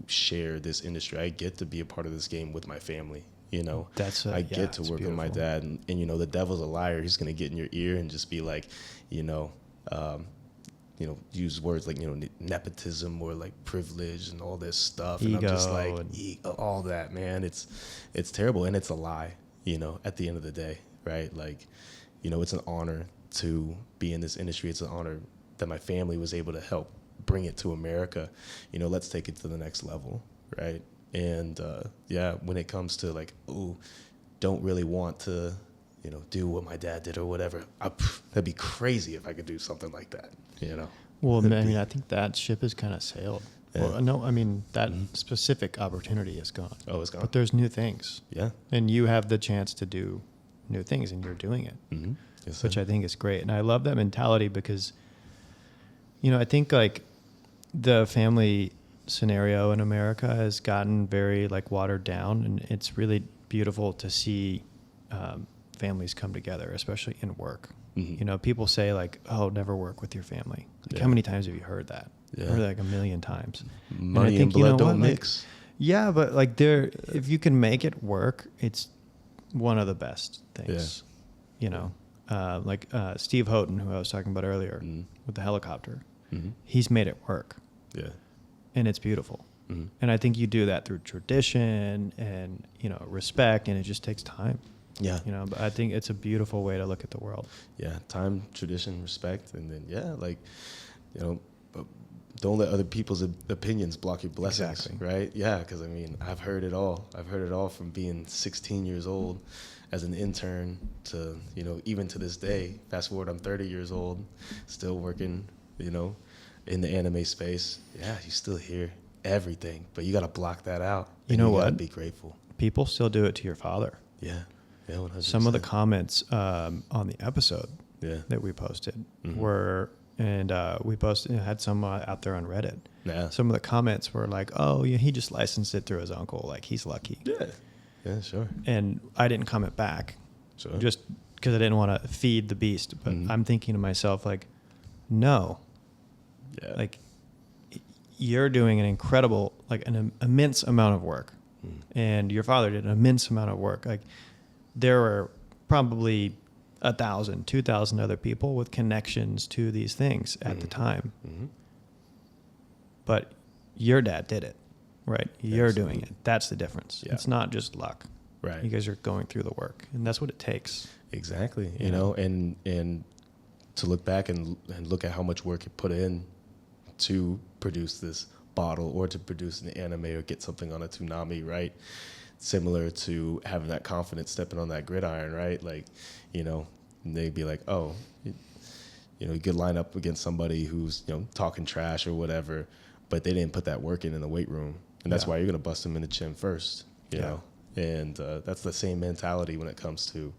share this industry. I get to be a part of this game with my family. I get to work with my dad, and the devil's a liar. He's gonna get in your ear and just be like, use words like, nepotism or like privilege and all this stuff. Ego, and I'm just like, all that, man, it's terrible. And it's a lie, at the end of the day, right? Like, it's an honor to be in this industry. It's an honor that my family was able to help bring it to America. Let's take it to the next level, right? And when it comes to like, don't really want to, do what my dad did or whatever, that'd be crazy if I could do something like that. Well, I think that ship has kind of sailed. Yeah. Well, no, that specific opportunity is gone. Oh, it's gone. But there's new things. Yeah. And you have the chance to do new things, and you're doing it, yes, which I think is great. And I love that mentality because, I think like the family scenario in America has gotten very like watered down, and it's really beautiful to see families come together, especially in work. People say like, oh, never work with your family. Like, how many times have you heard that? Yeah. I've heard like a million times. Money and I think, blood don't mix. Yeah, but like if you can make it work, it's one of the best things. Yeah. Like Steve Houghton, who I was talking about earlier with the helicopter, he's made it work. Yeah. And it's beautiful. And I think you do that through tradition and, respect, and it just takes time. Yeah. But I think it's a beautiful way to look at the world. Yeah. Time, tradition, respect. And then, don't let other people's opinions block your blessings. Exactly. Right? Yeah. Because, I've heard it all. I've heard it all from being 16 years old as an intern to, even to this day. Fast forward, I'm 30 years old, still working, in the anime space. Yeah. You still hear everything, but you got to block that out. You know what? Be grateful. People still do it to your father. Yeah. Yeah, 100%. Some of the comments on the episode that we posted were, and we posted, had some out there on Reddit. Yeah. Some of the comments were like, oh, yeah, he just licensed it through his uncle. Like, he's lucky. Yeah. Yeah, sure. And I didn't comment back. Sure. Just because I didn't want to feed the beast. But I'm thinking to myself, like, no. Yeah. Like, you're doing an incredible, like an immense amount of work. And your father did an immense amount of work. Like, there were probably 1,000, 2,000 other people with connections to these things at the time. But your dad did it, right? You're doing it. That's the difference. Yeah. It's not just luck. Right. You guys are going through the work, and that's what it takes. Exactly. You know, and to look back and look at how much work it put in to produce this bottle or to produce an anime or get something on a Toonami, right? Similar to having that confidence stepping on that gridiron, right? Like, they'd be like, oh, you could line up against somebody who's, talking trash or whatever, but they didn't put that work in the weight room. And that's why you're going to bust them in the chin first, you know? And that's the same mentality when it comes to,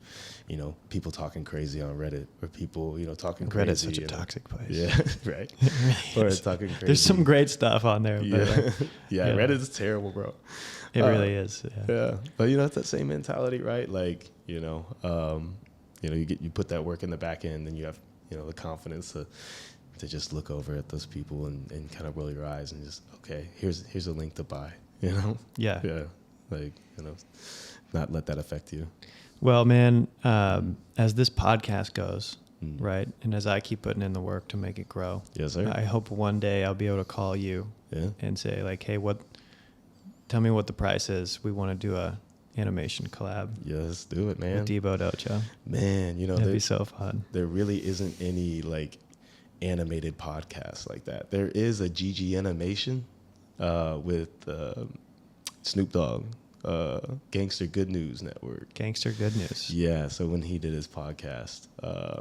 people talking crazy on Reddit or people, talking crazy. Reddit's such a toxic place. Yeah, right. It really Or is. talking crazy. There's some great stuff on there. Yeah, But yeah. Reddit's terrible, bro. it really is. Yeah, but it's that same mentality, right? Like, you put that work in the back end, and you have, the confidence to just look over at those people and kind of roll your eyes and just, okay, here's a link to buy, Yeah. Yeah, like, not let that affect you. Well, man, as this podcast goes, right, and as I keep putting in the work to make it grow, Yes, sir. I hope one day I'll be able to call you and say, like, hey, tell me what the price is. We want to do a animation collab. Yes, do it, man. With Debo Dojo. Man, that'd be so fun. There really isn't any like animated podcasts like that. There is a GG animation with Snoop Dogg, Gangster Good News Network. Gangster Good News. Yeah, so when he did his podcast,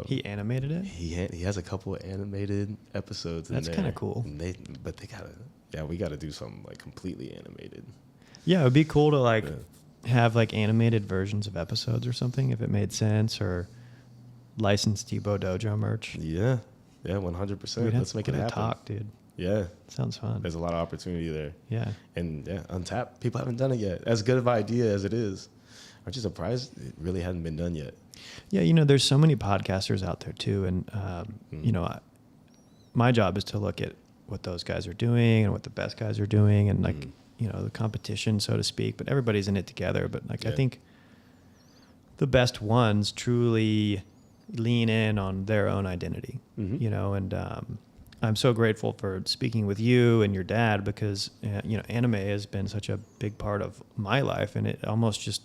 he animated it. He has a couple of animated episodes. That's kind of cool. We gotta do something like completely animated. Yeah, it would be cool to have like animated versions of episodes or something if it made sense, or license Debo Dojo merch. Yeah, 100%. Let's make it happen. Talk, dude. Yeah, sounds fun. There's a lot of opportunity there. Yeah, and Untapped, people haven't done it yet. As good of an idea as it is, aren't you surprised it really hasn't been done yet? Yeah, there's so many podcasters out there too, and my job is to look at what those guys are doing and what the best guys are doing, and the competition, so to speak. But everybody's in it together. But I think the best ones truly lean in on their own identity. And I'm so grateful for speaking with you and your dad, because anime has been such a big part of my life, and it almost just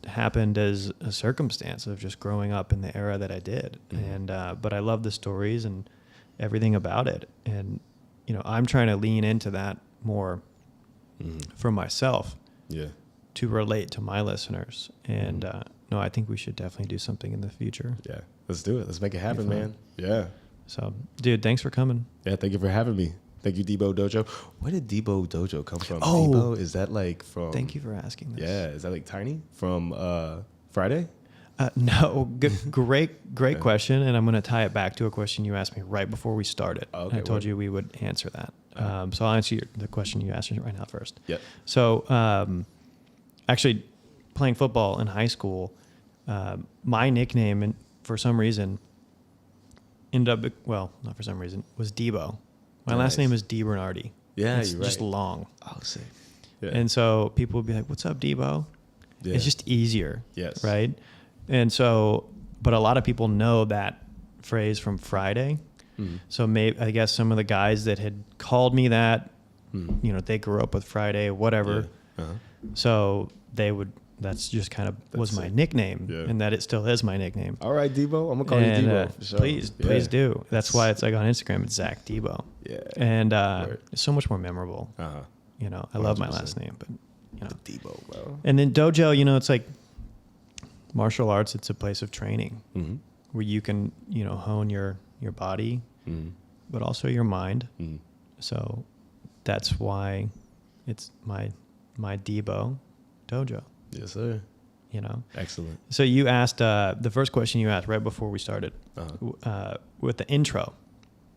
happened as a circumstance of just growing up in the era that I did. And but I love the stories and everything about it, and I'm trying to lean into that more for myself, to relate to my listeners. And no, I think we should definitely do something in the future. Yeah, let's do it. Let's make it happen, man. Yeah. So, dude, thanks for coming. Yeah, thank you for having me. Thank you, Debo Dojo. Where did Debo Dojo come from? Oh, Debo, is that like from... Thank you for asking this. Yeah, is that like Tiny from Friday? No, great question, and I'm going to tie it back to a question you asked me right before we started. Okay, I told you we would answer that. So I'll answer the question you asked me right now first. Yep. So, actually, playing football in high school, my nickname, and for some reason, ended up, not for some reason, was Debo. My last name is DiBernardi. Yeah, it's you're right. just long. Oh, sick. Yeah. And so people would be like, "What's up, Debo?" Yeah. It's just easier. Yes. Right. And so, but a lot of people know that phrase from Friday. So I guess some of the guys that had called me that, they grew up with Friday, whatever. Yeah. So that's just kind of was my nickname, and that it still is my nickname. All right, Debo, I'm gonna call you Debo. For sure. Please do. That's why it's like on Instagram, it's Zach Debo. Yeah. And it's so much more memorable. I love my last name, but the Debo, bro. And then dojo, it's like martial arts. It's a place of training where you can, hone your body, but also your mind. So that's why it's my Debo Dojo. Yes, sir. Excellent. So you asked the first question you asked right before we started with the intro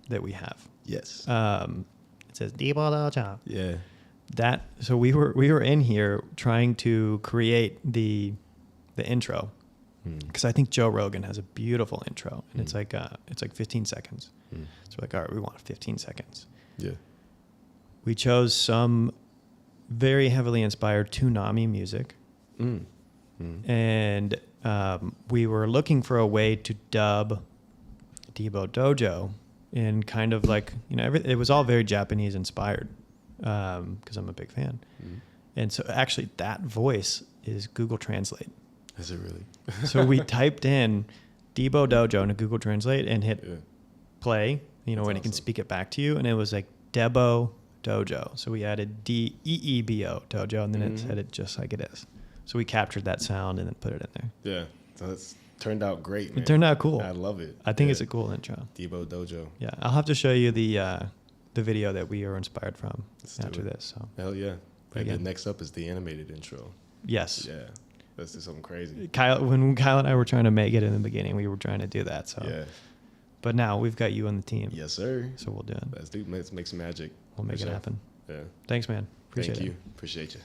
that we have. Yes. It says Debo Dojo. Yeah. So we were in here trying to create the intro, because I think Joe Rogan has a beautiful intro, and it's like 15 seconds. So we're like, all right, we want 15 seconds. Yeah. We chose some very heavily inspired Toonami music. And we were looking for a way to dub Debo Dojo in kind of like, it was all very Japanese inspired, because I'm a big fan. And so actually that voice is Google Translate. Is it really? So we typed in Debo Dojo into Google Translate and hit play, when it can speak it back to you. And it was like Debo Dojo. So we added Deebo Dojo, and then it said it just like it is. So we captured that sound and then put it in there. Yeah. So turned out great, man. It turned out cool. I love it. I think it's a cool intro. Debo Dojo. Yeah, I'll have to show you the video that we are inspired from after this. So hell yeah. And again, then next up is the animated intro. yes. Yeah. Let's do something crazy. When Kyle and I were trying to make it in the beginning, we were trying to do that. So Yeah. But now we've got you on the team. Yes, sir. So we'll do it. Let's make some magic. We'll make it happen. Yeah. Thanks, man. Appreciate it. Thank you. Appreciate you.